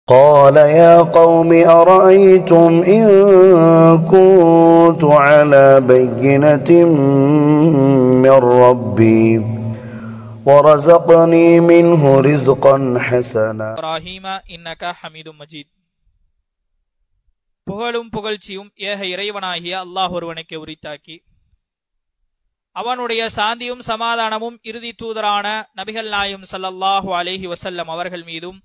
قال يا قوم أرأيتم إن كنت على بينة من ربي ورزقني منه رزقا حسنا إبراهيم إنك حميد مجيد. புகழும் புகழ்ச்சியும் ஏக இறைவனாகிய அல்லாஹ் ஒருவனுக்கு உரித்தாக்கி அவனுடைய சாந்தியும் சமாதானமும் இறுதி தூதரான நபிகள் நாயகம் ஸல்லல்லாஹு அலைஹி வஸல்லம் அவர்கள் மீதும்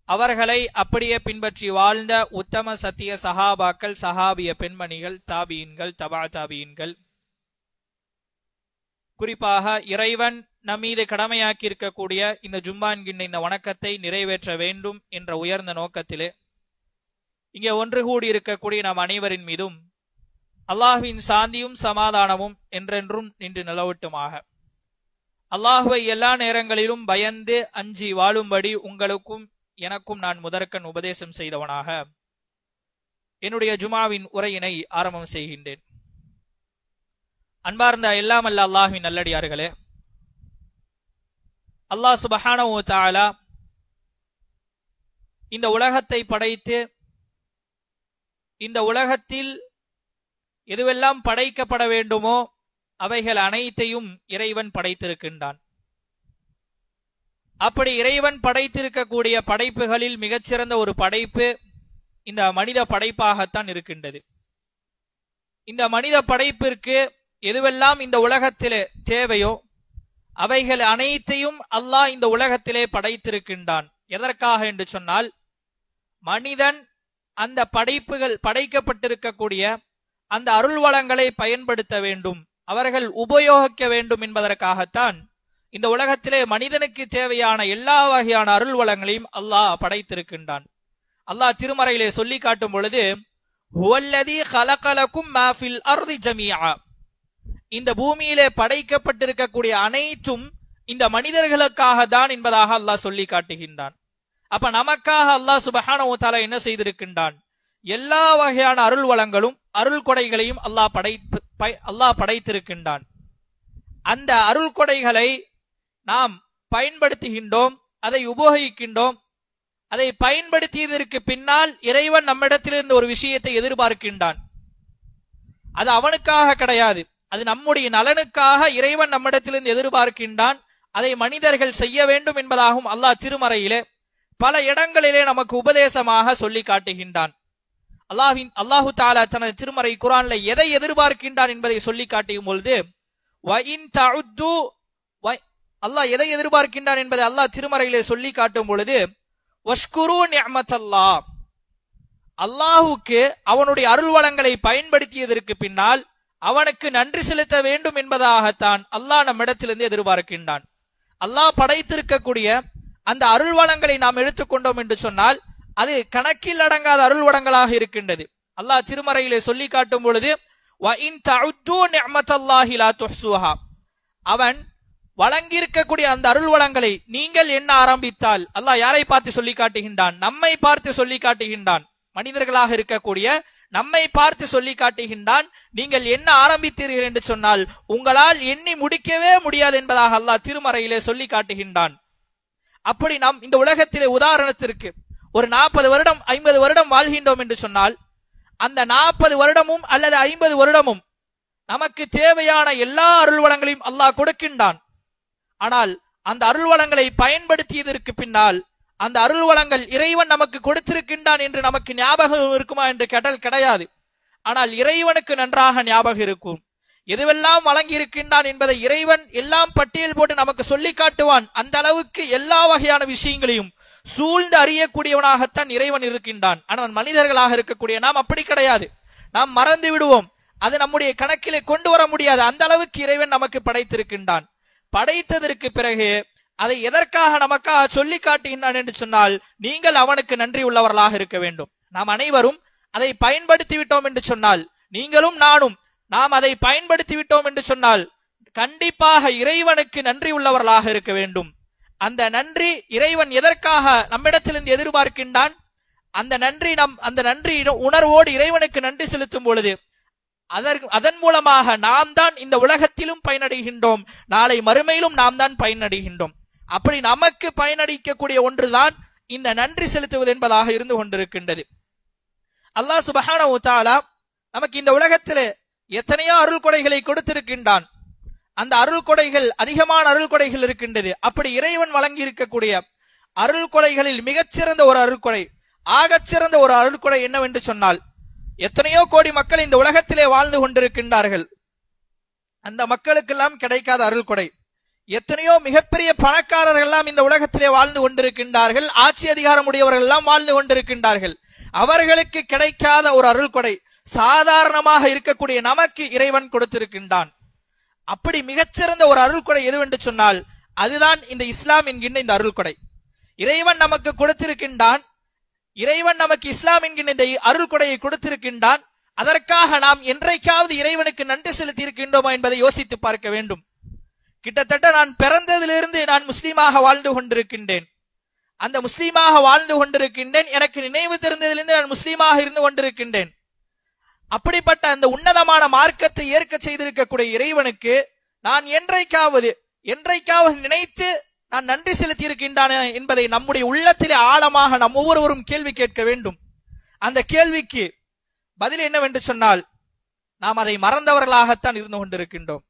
அவர்களை அப்படியே பின்பற்றி வாழ்ந்த உத்தம சத்திய சஹாபாக்கள், சஹாபிய பெண்மணிகள், தாபியின்கள், தபா தாபியின்கள், குறிப்பாக இறைவன் நம்மீது கடமையாக்கி இருக்கக்கூடிய இந்த ஜும்மான்கின்ற இந்த வணக்கத்தை நிறைவேற்ற வேண்டும் என்ற உயர்ந்த நோக்கத்திலே இங்கே ஒன்று கூடி இருக்கக்கூடிய நம் அனைவரின் மீதும் அல்லாஹ்வின் சாந்தியும் சமாதானமும் என்றென்றும் நின்று நிலவட்டுமாக. அல்லாஹ்வை எல்லா நேரங்களிலும் பயந்து அஞ்சி வாழும்படி உங்களுக்கும் எனக்கும் நான் முதற்கண் உபதேசம் செய்தவனாக என்னுடைய ஜுமாவின் உரையினை ஆரம்பம் செய்கின்றேன். அன்பார்ந்த எல்லாம் அல்ல அல்லாஹ்வின் நல்லடியார்களே, அல்லாஹ் சுப்ஹானஹு வ தஆலா இந்த உலகத்தை படைத்து இந்த உலகத்தில் எதுவெல்லாம் படைக்கப்பட வேண்டுமோ அவைகள் அனைத்தையும் இறைவன் படைத்திருக்கின்றான். அப்படி இறைவன் படைத்திருக்கக்கூடிய படைப்புகளில் மிகச்சிறந்த ஒரு படைப்பு இந்த மனித படைப்பாகத்தான் இருக்கின்றது. இந்த மனித படைப்பிற்கு எதுவெல்லாம் இந்த உலகத்திலே தேவையோ அவைகள் அனைத்தையும் அல்லாஹ் இந்த உலகத்திலே படைத்திருக்கின்றான். எதற்காக என்று சொன்னால், மனிதன் அந்த படைக்கப்பட்டிருக்கக்கூடிய அந்த அருள் வளங்களை பயன்படுத்த வேண்டும், அவர்கள் உபயோகிக்க வேண்டும் என்பதற்காகத்தான் இந்த உலகத்திலே மனிதனுக்கு தேவையான எல்லா வகையான அருள் வளங்களையும் அல்லாஹ் படைத்திருக்கின்றான். அல்லாஹ் திருமறையிலே சொல்லி காட்டும் பொழுது, ஹுவல்லதி கலகலக்கும் மா ஃபில் அர்தி ஜமீஆ, இந்த பூமியிலே படைக்கப்பட்டிருக்கக்கூடிய அனைத்தும் இந்த மனிதர்களுக்காக தான் என்பதாக அல்லாஹ் சொல்லி காட்டுகின்றான். அப்ப நமக்காக அல்லாஹ் சுப்ஹானஹு வ தஆலா என்ன செய்திருக்கின்றான்? எல்லா வகையான அருள் வளங்களும் அருள் கொடைகளையும் அல்லாஹ் படைத்திருக்கின்றான். அந்த அருள் கொடைகளை நாம் பயன்படுத்துகின்றோம், அதை உபயோகிக்கின்றோம். அதை பயன்படுத்தியதற்கு பின்னால் இறைவன் நம்மிடத்திலிருந்து ஒரு விஷயத்தை எதிர்பார்க்கின்றான். அது அவனுக்காக கிடையாது, அது நம்முடைய நலனுக்காக இறைவன் நம்மிடத்திலிருந்து எதிர்பார்க்கின்றான். அதை மனிதர்கள் செய்ய வேண்டும் என்பதாகவும் அல்லாஹ் திருமறையிலே பல இடங்களிலே நமக்கு உபதேசமாக சொல்லி காட்டுகின்றான். அல்லாஹு தஆலா தனது திருமறை குர்ஆன்ல எதை எதிர்பார்க்கின்றான் என்பதை சொல்லி காட்டும் பொழுது, அல்லாஹ் எதை எதிர்பார்க்கின்றான் என்பதை அல்லாஹ் திருமறையிலே சொல்லி காட்டும் பொழுது, வஷ்குரு நிஅமத்தல்லாஹ், அல்லாஹுக்கு அவனுடைய அருள் வளங்களை பயன்படுத்தியதற்கு பின்னால் அவனுக்கு நன்றி செலுத்த வேண்டும் என்பதாகத்தான் அல்லாஹ் நம்மிடத்திலிருந்து எதிர்பார்க்கின்றான். அல்லாஹ் படைத்திருக்கக்கூடிய அந்த அருள் வளங்களை நாம் எடுத்துக்கொண்டோம் என்று சொன்னால் அது கணக்கில் அடங்காத அருள் வளங்களாக இருக்கின்றது. அல்லாஹ் திருமறையிலே சொல்லி காட்டும் பொழுது, அவன் வழங்கியிருக்கக்கூடிய அந்த அருள் வளங்களை நீங்கள் என்ன ஆரம்பித்தால், அல்லாஹ் யாரை பார்த்து சொல்லி காட்டுகின்றான்? நம்மை பார்த்து சொல்லி காட்டுகின்றான். மனிதர்களாக இருக்கக்கூடிய நம்மை பார்த்து சொல்லி காட்டுகின்றான். நீங்கள் என்ன ஆரம்பித்தீர்கள் என்று சொன்னால் உங்களால் எண்ணி முடிக்கவே முடியாது என்பதாக அல்லாஹ் திருமறையிலே சொல்லி காட்டுகின்றான். அப்படி நாம் இந்த உலகத்திலே உதாரணத்திற்கு ஒரு 40 வருடம் 50 வருடம் வாழ்கின்றோம் என்று சொன்னால், அந்த 40 வருடமும் அல்லது 50 வருடமும் நமக்கு தேவையான எல்லா அருள் வளங்களையும் அல்லாஹ் கொடுக்கின்றான். ஆனால் அந்த அருள் வளங்களை பயன்படுத்தியதற்கு பின்னால் அந்த அருள் வளங்கள் இறைவன் நமக்கு கொடுத்திருக்கின்றான் என்று நமக்கு ஞாபகம் இருக்குமா என்று கேட்டால் கிடையாது. ஆனால் இறைவனுக்கு நன்றாக ஞாபகம் இருக்கும். எதுவெல்லாம் வழங்கி இருக்கின்றான் என்பதை இறைவன் எல்லாம் பட்டியல் போட்டு நமக்கு சொல்லி காட்டுவான். அந்த அளவுக்கு எல்லா வகையான விஷயங்களையும் சூழ்ந்து அறியக்கூடியவனாகத்தான் இறைவன் இருக்கின்றான். ஆனால் மனிதர்களாக இருக்கக்கூடிய நாம் அப்படி கிடையாது. நாம் மறந்து விடுவோம், அது நம்முடைய கணக்கிலே கொண்டு வர முடியாது. அந்த அளவுக்கு இறைவன் நமக்கு படைத்திருக்கின்றான். படைத்ததற்கு பிறகு அதை எதற்காக நமக்காக சொல்லி காட்டுகின்றான் என்று சொன்னால், நீங்கள் அவனுக்கு நன்றி உள்ளவர்களாக இருக்க வேண்டும். நாம் அனைவரும் அதை பயன்படுத்தி விட்டோம் என்று சொன்னால், நீங்களும் நானும் நாம் அதை பயன்படுத்தி விட்டோம் என்று சொன்னால் கண்டிப்பாக இறைவனுக்கு நன்றி உள்ளவர்களாக இருக்க வேண்டும். அந்த நன்றி இறைவன் எதற்காக நம்மிடத்திலிருந்து எதிர்பார்க்கின்றான்? அந்த நன்றி உணர்வோடு இறைவனுக்கு நன்றி செலுத்தும் பொழுது அதன் மூலமாக நாம் தான் இந்த உலகத்திலும் பயனடைகின்றோம், நாளை மறுமையிலும் நாம் தான் பயனடைகின்றோம். அப்படி நமக்கு பயனளிக்கக்கூடிய ஒன்றுதான் இந்த நன்றி செலுத்துவது என்பதாக இருந்து கொண்டிருக்கின்றது. அல்லாஹ் சுப்ஹானஹு வ தஆலா நமக்கு இந்த உலகத்திலே எத்தனையோ அருள் கொடைகளை கொடுத்திருக்கின்றான். அந்த அருள் கொடைகள் அதிகமான அருள் கொடைகள் இருக்கின்றது. அப்படி இறைவன் வழங்கி இருக்கக்கூடிய அருள் கொடைகளில் மிகச்சிறந்த ஒரு அருள் கொடை, ஆகச்சிறந்த ஒரு அருள் கொடை என்னவென்று சொன்னால், எத்தனையோ கோடி மக்கள் இந்த உலகத்திலே வாழ்ந்து கொண்டிருக்கின்றார்கள். அந்த மக்களுக்கெல்லாம் கிடைக்காத அருள் கொடை. எத்தனையோ மிகப்பெரிய பணக்காரர்கள் எல்லாம் இந்த உலகத்திலே வாழ்ந்து கொண்டிருக்கின்றார்கள். ஆட்சி அதிகாரம் உடையவர்கள் எல்லாம் வாழ்ந்து கொண்டிருக்கின்றார்கள். அவர்களுக்கு கிடைக்காத ஒரு அருள் கொடை சாதாரணமாக இருக்கக்கூடிய நமக்கு இறைவன் கொடுத்திருக்கின்றான். அப்படி மிகச்சிறந்த ஒரு அருள் கொடை எதுவென்று சொன்னால் அதுதான் இந்த இஸ்லாம் என்கின்ற இந்த அருள் கொடை. இறைவன் நமக்கு கொடுத்திருக்கின்றான். இறைவன் நமக்கு இஸ்லாம் என்கின்ற இந்த அருள் கொடையை கொடுத்திருக்கின்றான். அதற்காக நாம் என்றைக்காவது இறைவனுக்கு நன்றி செலுத்தி இருக்கின்றோமா என்பதை யோசித்து பார்க்க வேண்டும். கிட்டத்தட்ட நான் பிறந்ததிலிருந்து நான் முஸ்லீமாக வாழ்ந்து கொண்டிருக்கின்றேன். அந்த முஸ்லீமாக வாழ்ந்து கொண்டிருக்கின்றேன். எனக்கு நினைவு தெரிந்ததிலிருந்து நான் முஸ்லீமாக இருந்து கொண்டிருக்கின்றேன். அப்படிப்பட்ட அந்த உன்னதமான மார்க்கத்தை ஏற்க செய்திருக்கக்கூடிய இறைவனுக்கு நான் என்றைக்காவது நினைத்து நான் நன்றி செலுத்தி இருக்கின்றான் என்பதை நம்முடைய உள்ளத்திலே ஆழமாக நம் ஒவ்வொருவரும் கேள்வி கேட்க வேண்டும். அந்த கேள்விக்கு பதில் என்னவென்று சொன்னால் நாம் அதை மறந்தவர்களாகத்தான் இருந்து கொண்டிருக்கின்றோம்.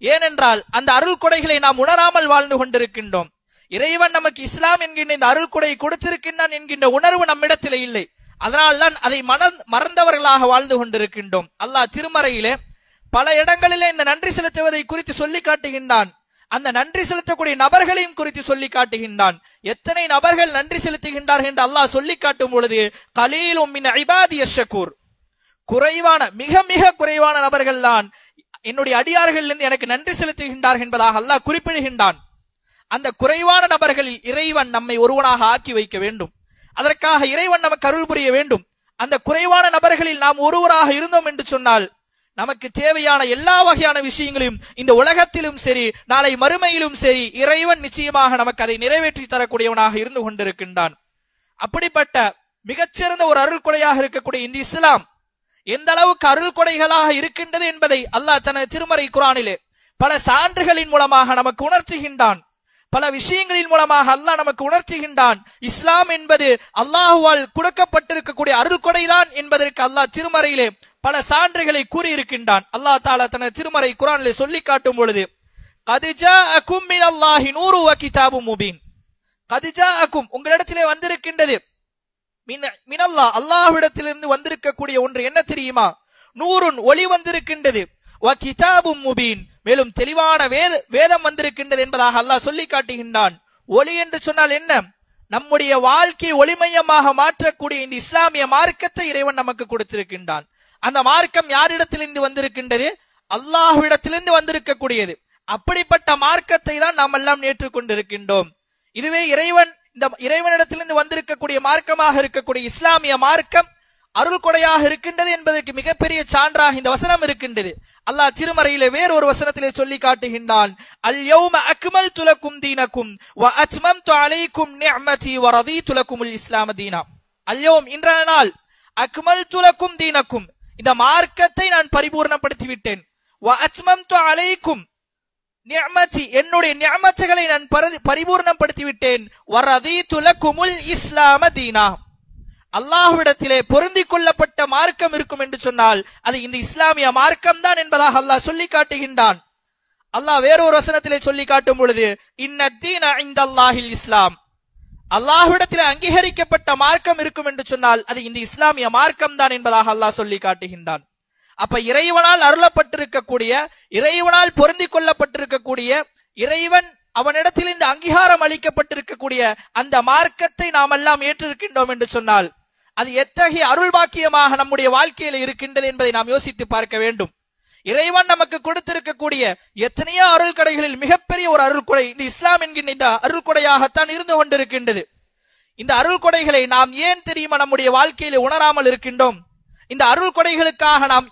ஏனென்றால் அந்த அருள் கொடைகளை நாம் உணராமல் வாழ்ந்து கொண்டிருக்கின்றோம். இறைவன் நமக்கு இஸ்லாம் என்கின்ற இந்த அருள் கொடையை கொடுத்திருக்கின்றான் என்கின்ற உணர்வு நம்மிடத்திலே இல்லை. அதனால்தான் அதை மறந்தவர்களாக வாழ்ந்து கொண்டிருக்கின்றோம். அல்லாஹ் திருமறையிலே பல இடங்களிலே இந்த நன்றி செலுத்துவதை குறித்து சொல்லி காட்டுகின்றான். அந்த நன்றி செலுத்தக்கூடிய நபர்களையும் குறித்து சொல்லி காட்டுகின்றான். எத்தனை நபர்கள் நன்றி செலுத்துகின்றார்கள் என்று அல்லாஹ் சொல்லி காட்டும் பொழுது கலீலும் மின் இபாதியஷ் ஷக்கூர், குறைவான மிக மிக குறைவான நபர்கள் தான் என்னுடைய அடியார்களிலிருந்து எனக்கு நன்றி செலுத்துகின்றார்கள் என்பதாக அல்லாஹ் குறிப்பிடுகின்றான். அந்த குறைவான நபர்களில் இறைவன் நம்மை ஒருவனாக ஆக்கி வைக்க வேண்டும். அதற்காக இறைவன் நமக்கு அருள் புரிய வேண்டும். அந்த குறைவான நபர்களில் நாம் ஒருவராக இருந்தோம் என்று சொன்னால் நமக்கு தேவையான எல்லா வகையான விஷயங்களையும் இந்த உலகத்திலும் சரி நாளை மறுமையிலும் சரி இறைவன் நிச்சயமாக நமக்கு அதை நிறைவேற்றி தரக்கூடியவனாக இருந்து கொண்டிருக்கின்றான். அப்படிப்பட்ட மிகச்சிறந்த ஒரு அருள் கொடையாக இருக்கக்கூடிய இந்த இஸ்லாம் எந்த அளவுக்கு அருள் கொடைகளாக இருக்கின்றது என்பதை அல்லாஹ் தனது திருமறை குர்ஆனிலே பல சான்றுகளின் மூலமாக நமக்கு உணர்த்துகின்றான். பல விஷயங்களின் மூலமாக அல்லாஹ் நமக்கு உணர்த்துகின்றான். இஸ்லாம் என்பது அல்லாஹுவால் கொடுக்கப்பட்டிருக்கக்கூடிய அருள் கொடைதான் என்பதற்கு அல்லாஹ் திருமறையிலே பல சான்றுகளை கூறியிருக்கின்றான். அல்லாஹ் தஆலா தனது திருமறை குர்ஆனிலே சொல்லி காட்டும் பொழுது கத் ஜாஅக்கும் மினல்லாஹி நூரு வ கிதாபும் முபீன், கத் ஜாஅக்கும் உங்களிடத்திலே வந்திருக்கின்றது, மினல்லாஹ் அல்லாஹ்விடத்திலிருந்து வந்திருக்கக்கூடிய ஒன்று என்ன தெரியுமா? நூறுன் ஒளி வந்திருக்கின்றது, வ கிதாபும் முபீன் மேலும் தெளிவான வேதம் வந்திருக்கின்றது என்பதாக அல்லாஹ் சொல்லி காட்டுகின்றான். ஒளி என்று சொன்னால் என்ன? நம்முடைய வாழ்க்கை ஒளிமயமாக மாற்றக்கூடிய இந்த இஸ்லாமிய மார்க்கத்தை இறைவன் நமக்கு கொடுத்திருக்கின்றான். அந்த மார்க்கம் யாரிடத்திலிருந்து வந்திருக்கின்றது? அல்லாஹ்விடத்திலிருந்து வந்திருக்கக்கூடியது. அப்படிப்பட்ட மார்க்கத்தை தான் நாம் எல்லாம் ஏற்றுக்கொண்டிருக்கின்றோம். இதுவே இறைவனிடத்திலிருந்து வந்திருக்கக்கூடிய மார்க்கமாக இருக்கக்கூடிய இஸ்லாமிய மார்க்கம் அருள் கொடையாக இருக்கின்றது என்பதற்கு மிகப்பெரிய சான்றாக இந்த வசனம் இருக்கின்றது. அல்லாஹ் திருமறையிலே வேறொரு வசனத்திலே சொல்லி காட்டுகின்றான், அல் யௌம அக்மல்து லக்கும் தீனக்கும் வ அத்மம்து அலைக்கும் நிஅமதி வ ரதீது லக்குமுல் இஸ்லாம தீனா. அல் யௌம் இன்றைய நாள், அக்மல்து லக்கும் தீனக்கும் இந்த மார்க்கத்தை நான் பரிபூர்ணப்படுத்தி விட்டேன், வ அத்மம்து அலைக்கும் நிஅமதி என்னுடைய நிஅமத்துகளை நான் பரிபூர்ணப்படுத்தி விட்டேன், வ ரதீது லக்குமுல் இஸ்லாம தீனா. அல்லாஹ்விடத்திலே பொருந்திக் கொள்ளப்பட்ட மார்க்கம் இருக்கும் என்று சொன்னால் அது இந்த இஸ்லாமிய மார்க்கம் தான் என்பதாக அல்லாஹ் சொல்லி காட்டுகின்றான். அல்லாஹ் வேறொரு வசனத்திலே சொல்லி காட்டும் பொழுது இன்னத்தீன இன்தல்லாஹில் இஸ்லாம், அல்லாஹ்விடத்திலே அங்கீகரிக்கப்பட்ட மார்க்கம் இருக்கும் என்று சொன்னால் அது இந்த இஸ்லாமிய மார்க்கம் தான் என்பதாக அல்லாஹ் சொல்லி காட்டுகின்றான். அப்ப இறைவனால் அருளப்பட்டிருக்கக்கூடிய, இறைவனால் பொருந்திக் கொள்ளப்பட்டிருக்கக்கூடிய, இறைவன் அவனிடத்தில் இந்த அங்கீகாரம் அளிக்கப்பட்டிருக்கக்கூடிய அந்த மார்க்கத்தை நாம் எல்லாம் ஏற்றிருக்கின்றோம் என்று சொன்னால் அது எத்தகைய அருள் பாக்கியமாக நம்முடைய வாழ்க்கையில் இருக்கின்றது என்பதை நாம் யோசித்து பார்க்க வேண்டும். இறைவன் நமக்கு கொடுத்திருக்கக்கூடிய எத்தனையோ அருள் கொடைகளில் மிகப்பெரிய ஒரு அருள் கொடை இந்த இஸ்லாம் என்கின்ற இந்த அருள் கொடையாகத்தான் இருந்து கொண்டிருக்கின்றது. இந்த அருள் கொடைகளை நாம் ஏன் தெரியுமா நம்முடைய வாழ்க்கையில உணராமல் இருக்கின்றோம்? இந்த அருள் கொடைகளுக்காக நாம்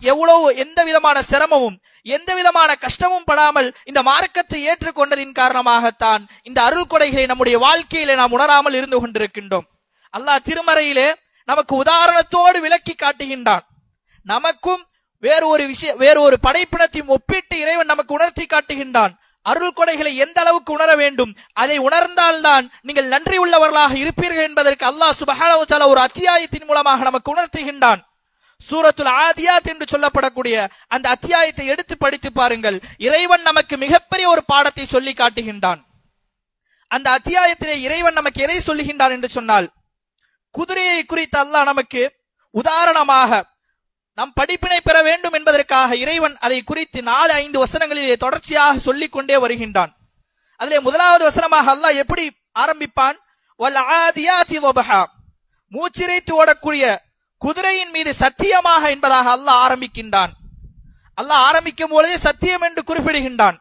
எந்த விதமான சிரமமும் எந்த விதமான கஷ்டமும் படாமல் இந்த மார்க்கத்தை ஏற்றுக்கொண்டதின் காரணமாகத்தான் இந்த அருள் கொடைகளை நம்முடைய வாழ்க்கையில நாம் உணராமல் இருந்து கொண்டிருக்கின்றோம். அல்லாஹ் திருமறையிலே நமக்கு உதாரணத்தோடு விளக்கி காட்டுகின்றான். நமக்கும் வேறு ஒரு படைப்பினத்தையும் ஒப்பிட்டு இறைவன் நமக்கு உணர்த்தி காட்டுகின்றான். அருள் கொடைகளை எந்த அளவுக்கு உணர வேண்டும், அதை உணர்ந்தால்தான் நீங்கள் நன்றி உள்ளவர்களாக இருப்பீர்கள் என்பதற்கு அல்லாஹ் சுப்ஹானஹு வ தஆலா ஒரு அத்தியாயத்தின் மூலமாக நமக்கு உணர்த்துகின்றான். சூரத்துல் ஆதியாத் என்று சொல்லப்படக்கூடிய அந்த அத்தியாயத்தை எடுத்து படித்து பாருங்கள். இறைவன் நமக்கு மிகப்பெரிய ஒரு பாடத்தை சொல்லி காட்டுகின்றான். அந்த அத்தியாயத்திலே இறைவன் நமக்கு எதை சொல்லுகின்றான் என்று சொன்னால், குதிரையை குறித்து அல்லாஹ் நமக்கு உதாரணமாக நம் படிப்பினை பெற வேண்டும் என்பதற்காக இறைவன் அதை குறித்து 4-5 வசனங்களிலே தொடர்ச்சியாக சொல்லிக் கொண்டே வருகின்றான். அதிலே முதலாவது வசனமாக அல்லாஹ் எப்படி ஆரம்பிப்பான்? வல் ஆதியாத்தி வபஹா, மூச்சிரைத்து ஓடக்கூடிய குதிரையின் மீது சத்தியமாக என்பதாக அல்லாஹ் ஆரம்பிக்கின்றான். அல்லாஹ் ஆரம்பிக்கும் பொழுதே சத்தியம் என்று குறிப்பிடுகின்றான்.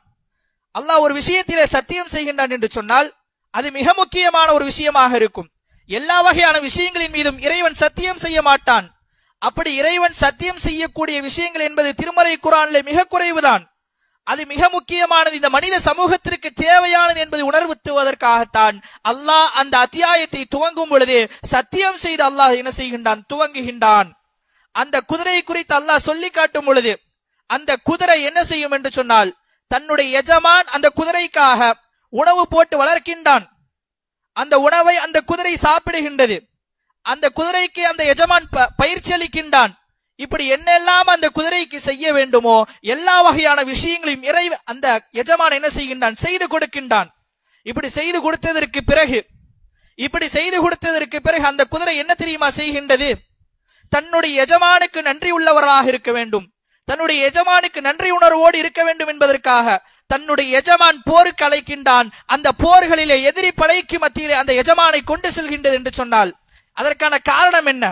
அல்லாஹ் ஒரு விஷயத்திலே சத்தியம் செய்கின்றான் என்று சொன்னால் அது மிக முக்கியமான ஒரு விஷயமாக இருக்கும். எல்லா வகையான விஷயங்களின் மீதும் இறைவன் சத்தியம் செய்ய மாட்டான். அப்படி இறைவன் சத்தியம் செய்யக்கூடிய விஷயங்கள் என்பது திருமறை குர்ஆனிலே மிக குறைவுதான். அது மிக முக்கியமானது, இந்த மனித சமூகத்திற்கு தேவையானது என்பதை உணர்வுத்துவதற்காகத்தான் அல்லாஹ் அந்த அத்தியாயத்தை துவங்கும் பொழுதே சத்தியம் செய்து அல்லாஹ் என்ன செய்கின்றான்? துவங்குகின்றான். அந்த குதிரை குறித்து அல்லாஹ் சொல்லி காட்டும் பொழுது அந்த குதிரை என்ன செய்யும் என்று சொன்னால், தன்னுடைய எஜமான் அந்த குதிரைக்காக உணவு போட்டு வளர்க்கின்றான். அந்த உணவை அந்த குதிரை சாப்பிடுகின்றது. அந்த குதிரைக்கு அந்த எஜமான் பயிற்சி அளிக்கின்றான். இப்படி என்னெல்லாம் அந்த குதிரைக்கு செய்ய வேண்டுமோ எல்லா வகையான விஷயங்களையும் அந்த எஜமான் என்ன செய்கின்றான்? செய்து கொடுக்கின்றான். இப்படி செய்து கொடுத்ததற்கு பிறகு அந்த குதிரை என்ன தெரியுமா செய்கின்றது? தன்னுடைய எஜமானுக்கு நன்றி உள்ளவராக இருக்க வேண்டும், தன்னுடைய எஜமானுக்கு நன்றி உணர்வோடு இருக்க வேண்டும் என்பதற்காக தன்னுடைய எஜமான் போருக்கு அழைக்கின்றான். அந்த போர்களிலே எதிரி படைக்கு மத்தியிலே அந்த எஜமானை கொண்டு செல்கின்றது என்று சொன்னால் அதற்கான காரணம் என்ன?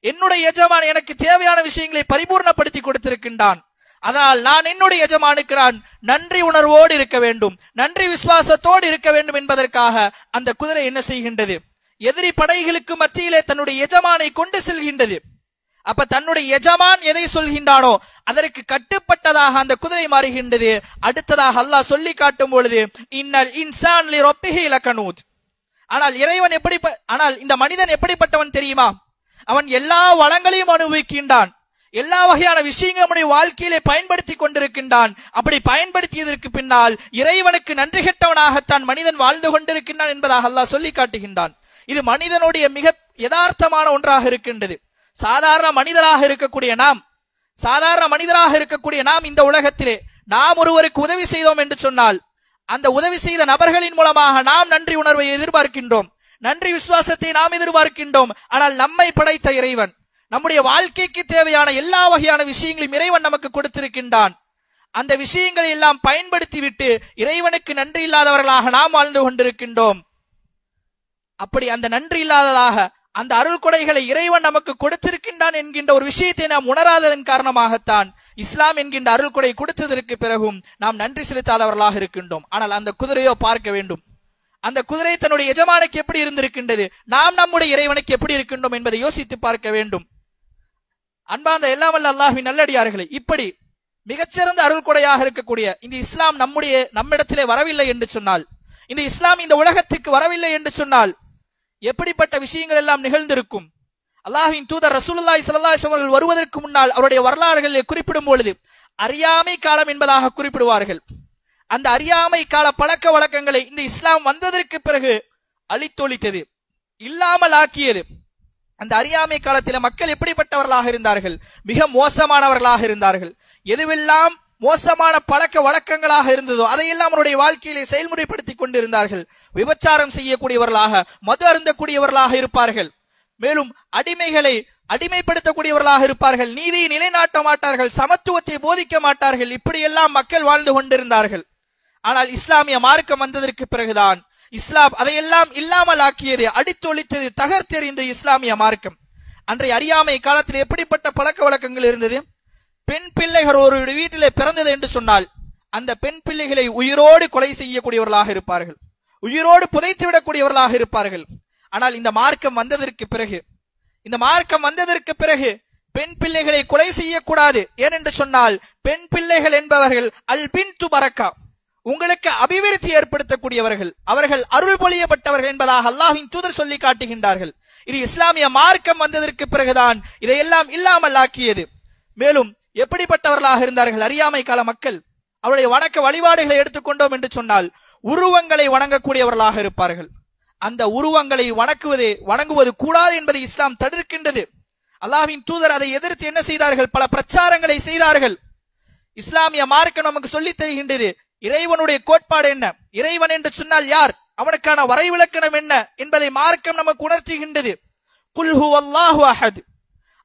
என்னுடைய எஜமான் எனக்கு தேவையான விஷயங்களை பரிபூர்ணப்படுத்தி கொடுத்திருக்கின்றான். அதனால் நான் என்னுடைய எஜமானுக்கு நான் நன்றி உணர்வோடு இருக்க வேண்டும், நன்றி விசுவாசத்தோடு இருக்க வேண்டும் என்பதற்காக அந்த குதிரை என்ன செய்கின்றது? எதிரி படைகளுக்கு மத்தியிலே தன்னுடைய எஜமானை கொண்டு செல்கின்றது. அப்ப தன்னுடைய எஜமான் எதை சொல்கின்றானோ அதற்கு கட்டுப்பட்டதாக அந்த குதிரை மாறுகின்றது. அடுத்ததாக அல்லாஹ் சொல்லி காட்டும் பொழுது இன்னல் இன்சான் லிரப்பிஹி லகனூத். ஆனால் இந்த மனிதன் எப்படிப்பட்டவன் தெரியுமா? அவன் எல்லா வளங்களையும் அனுபவிக்கின்றான், எல்லா வகையான விஷயங்களும் நம்முடைய வாழ்க்கையிலே பயன்படுத்தி கொண்டிருக்கின்றான். அப்படி பயன்படுத்தியதற்கு பின்னால் இறைவனுக்கு நன்றி கெட்டவனாகத்தான் மனிதன் வாழ்ந்து கொண்டிருக்கின்றான் என்பதாக அல்லாஹ் சொல்லி காட்டுகின்றான். இது மனிதனுடைய மிக யதார்த்தமான ஒன்றாக இருக்கின்றது. சாதாரண மனிதராக இருக்கக்கூடிய நாம் இந்த உலகத்திலே நாம் ஒருவருக்கு உதவி செய்தோம் என்று சொன்னால் அந்த உதவி செய்த நபர்களின் மூலமாக நாம் நன்றி உணர்வை எதிர்பார்க்கின்றோம், நன்றி விசுவாசத்தை நாம் எதிர்பார்க்கின்றோம். ஆனால் நம்மை படைத்த இறைவன் நம்முடைய வாழ்க்கைக்கு தேவையான எல்லா வகையான விஷயங்களையும் இறைவன் நமக்கு கொடுத்திருக்கின்றான். அந்த விஷயங்களை எல்லாம் பயன்படுத்திவிட்டு இறைவனுக்கு நன்றி இல்லாதவர்களாக நாம் வாழ்ந்து கொண்டிருக்கின்றோம். அப்படி அந்த நன்றி இல்லாததாக அந்த அருள் கொடைகளை இறைவன் நமக்கு கொடுத்திருக்கின்றான் என்கின்ற ஒரு விஷயத்தை நாம் உணராததன் காரணமாகத்தான் இஸ்லாம் என்கின்ற அருள் கொடை கொடுத்ததற்கு பிறகும் நாம் நன்றி செலுத்தாதவர்களாக இருக்கின்றோம். ஆனால் அந்த குதிரையோ பார்க்க வேண்டும், அந்த குதிரை தன்னுடைய எஜமானுக்கு எப்படி இருந்திருக்கின்றது, நாம் நம்முடைய இறைவனுக்கு எப்படி இருக்கின்றோம் என்பதை யோசித்து பார்க்க வேண்டும். அன்பார்ந்த எல்லாம் வல்ல அல்லாஹ்வின் நல்லடியார்களே, இப்படி மிகச்சிறந்த அருள் கொடையாக இருக்கக்கூடிய இந்த இஸ்லாம் நம்மிடத்திலே வரவில்லை என்று சொன்னால், இந்த இஸ்லாம் இந்த உலகத்துக்கு வரவில்லை என்று சொன்னால் எப்படிப்பட்ட விஷயங்கள் எல்லாம் நிகழ்ந்திருக்கும்? அல்லாஹ்வின் தூதர் ரசூலுல்லாஹி ஸல்லல்லாஹு அலைஹி வஸல்லம் வருவதற்கு முன்னால் அவருடைய வரலாறுகளை குறிப்பிடும் பொழுது அறியாமை காலம் என்பதாக குறிப்பிடுவார்கள். அந்த அறியாமை கால பழக்க வழக்கங்களை இந்த இஸ்லாம் வந்ததற்கு பிறகு அழித்தொழித்தது, இல்லாமல் ஆக்கியது. அந்த அறியாமை காலத்தில் மக்கள் எப்படிப்பட்டவர்களாக இருந்தார்கள்? மிக மோசமானவர்களாக இருந்தார்கள். எதுவெல்லாம் மோசமான பழக்க வழக்கங்களாக இருந்ததோ அதையெல்லாம் அவருடைய வாழ்க்கையிலே செயல்முறைப்படுத்தி கொண்டிருந்தார்கள். விபச்சாரம் செய்யக்கூடியவர்களாக, மது அருந்தக்கூடியவர்களாக இருப்பார்கள். மேலும் அடிமைகளை அடிமைப்படுத்தக்கூடியவர்களாக இருப்பார்கள். நீதியை நிலைநாட்ட மாட்டார்கள், சமத்துவத்தை போதிக்க மாட்டார்கள். இப்படியெல்லாம் மக்கள் வாழ்ந்து கொண்டிருந்தார்கள். ஆனால் இஸ்லாமிய மார்க்கம் வந்ததற்கு பிறகுதான் இஸ்லாம் அதையெல்லாம் இல்லாமல் ஆக்கியது, அடித்தொழித்தது, தகர்த்தெறிந்த இஸ்லாமிய மார்க்கம். அன்றைய அறியாமை காலத்தில் எப்படிப்பட்ட பழக்க வழக்கங்கள் இருந்தது? பெண் பிள்ளைகள் ஒரு வீட்டிலே பிறந்தது என்று சொன்னால் அந்த பெண் பிள்ளைகளை உயிரோடு கொலை செய்யக்கூடியவர்களாக இருப்பார்கள், உயிரோடு புதைத்து விடக்கூடியவர்களாக இருப்பார்கள். ஆனால் இந்த மார்க்கம் வந்ததற்கு பிறகு பெண் பிள்ளைகளை கொலை செய்யக்கூடாது. ஏனென்று சொன்னால் பெண் பிள்ளைகள் என்பவர்கள் அல் பின்து பரக்கா, உங்களுக்கு அபிவிருத்தி ஏற்படுத்தக்கூடியவர்கள், அவர்கள் அருள் பொழியப்பட்டவர்கள் என்பதாக அல்லாஹ்வின் தூதர் சொல்லி காட்டுகின்றார்கள். இது இஸ்லாமிய மார்க்கம் வந்ததற்கு பிறகுதான் இதையெல்லாம் இல்லாமல் ஆக்கியது. மேலும் எப்படிப்பட்டவர்களாக இருந்தார்கள் அறியாமை கால மக்கள்? அவருடைய வணக்க வழிபாடுகளை எடுத்துக்கொண்டோம் என்று சொன்னால் உருவங்களை வணங்கக்கூடியவர்களாக இருப்பார்கள். அந்த உருவங்களை வணங்குவது கூடாது என்பதை இஸ்லாம் தடுக்கின்றது. அல்லாஹ்வின் தூதர் அதை எதிர்த்து என்ன செய்தார்கள்? பல பிரச்சாரங்களை செய்தார்கள். இஸ்லாமிய மார்க்கம் நமக்கு சொல்லித் தருகின்றது இறைவனுடைய கோட்பாடு என்ன, இறைவன் என்று சொன்னால் யார், அவனுக்கான வரைவிலக்கணம் என்ன என்பதை மார்க்கம் நமக்கு உணர்த்துகின்றது. குல் ஹுவல்லாஹு அஹத்,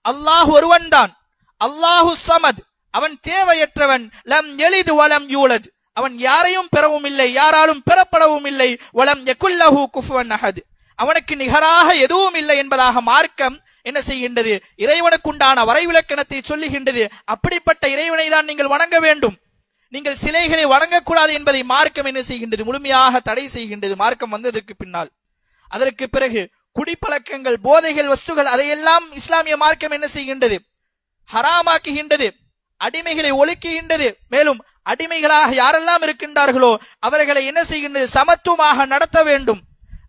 அல்லாஹ் ஒருவன் தான், அல்லாஹு ஸமத், அவன் தேவையற்றவன், லம் யலித் வலம் யூலத், அவன் யாரையும் பெறவும் இல்லை யாராலும் பெறப்படவும் இல்லை, வலம் யகுல் லஹு குஃபுவன் அஹத், அவனுக்கு நிகராக எதுவும் இல்லை என்பதாக மார்க்கம் என்ன செய்கின்றது? இறைவனுக்குண்டான வரைவிலக்கணத்தை சொல்லுகின்றது. அப்படிப்பட்ட இறைவனை தான் நீங்கள் வணங்க வேண்டும். நீங்கள் சிலைகளை வணங்கக்கூடாது என்பதை மார்க்கம் என்ன செய்கின்றது? முழுமையாக தடை செய்கின்றது. மார்க்கம் வந்ததற்கு பின்னால் அதற்கு பிறகு குடிப்பழக்கங்கள், போதைகள், வஸ்துகள் அதையெல்லாம் இஸ்லாமிய மார்க்கம் என்ன செய்கின்றது? ஹராமாக்குகின்றது. அடிமைகளை ஒழிக்குகின்றது. மேலும் அடிமைகளாக யாரெல்லாம் இருக்கின்றார்களோ அவர்களை என்ன செய்கின்றது? சமத்துவமாக நடத்த வேண்டும்,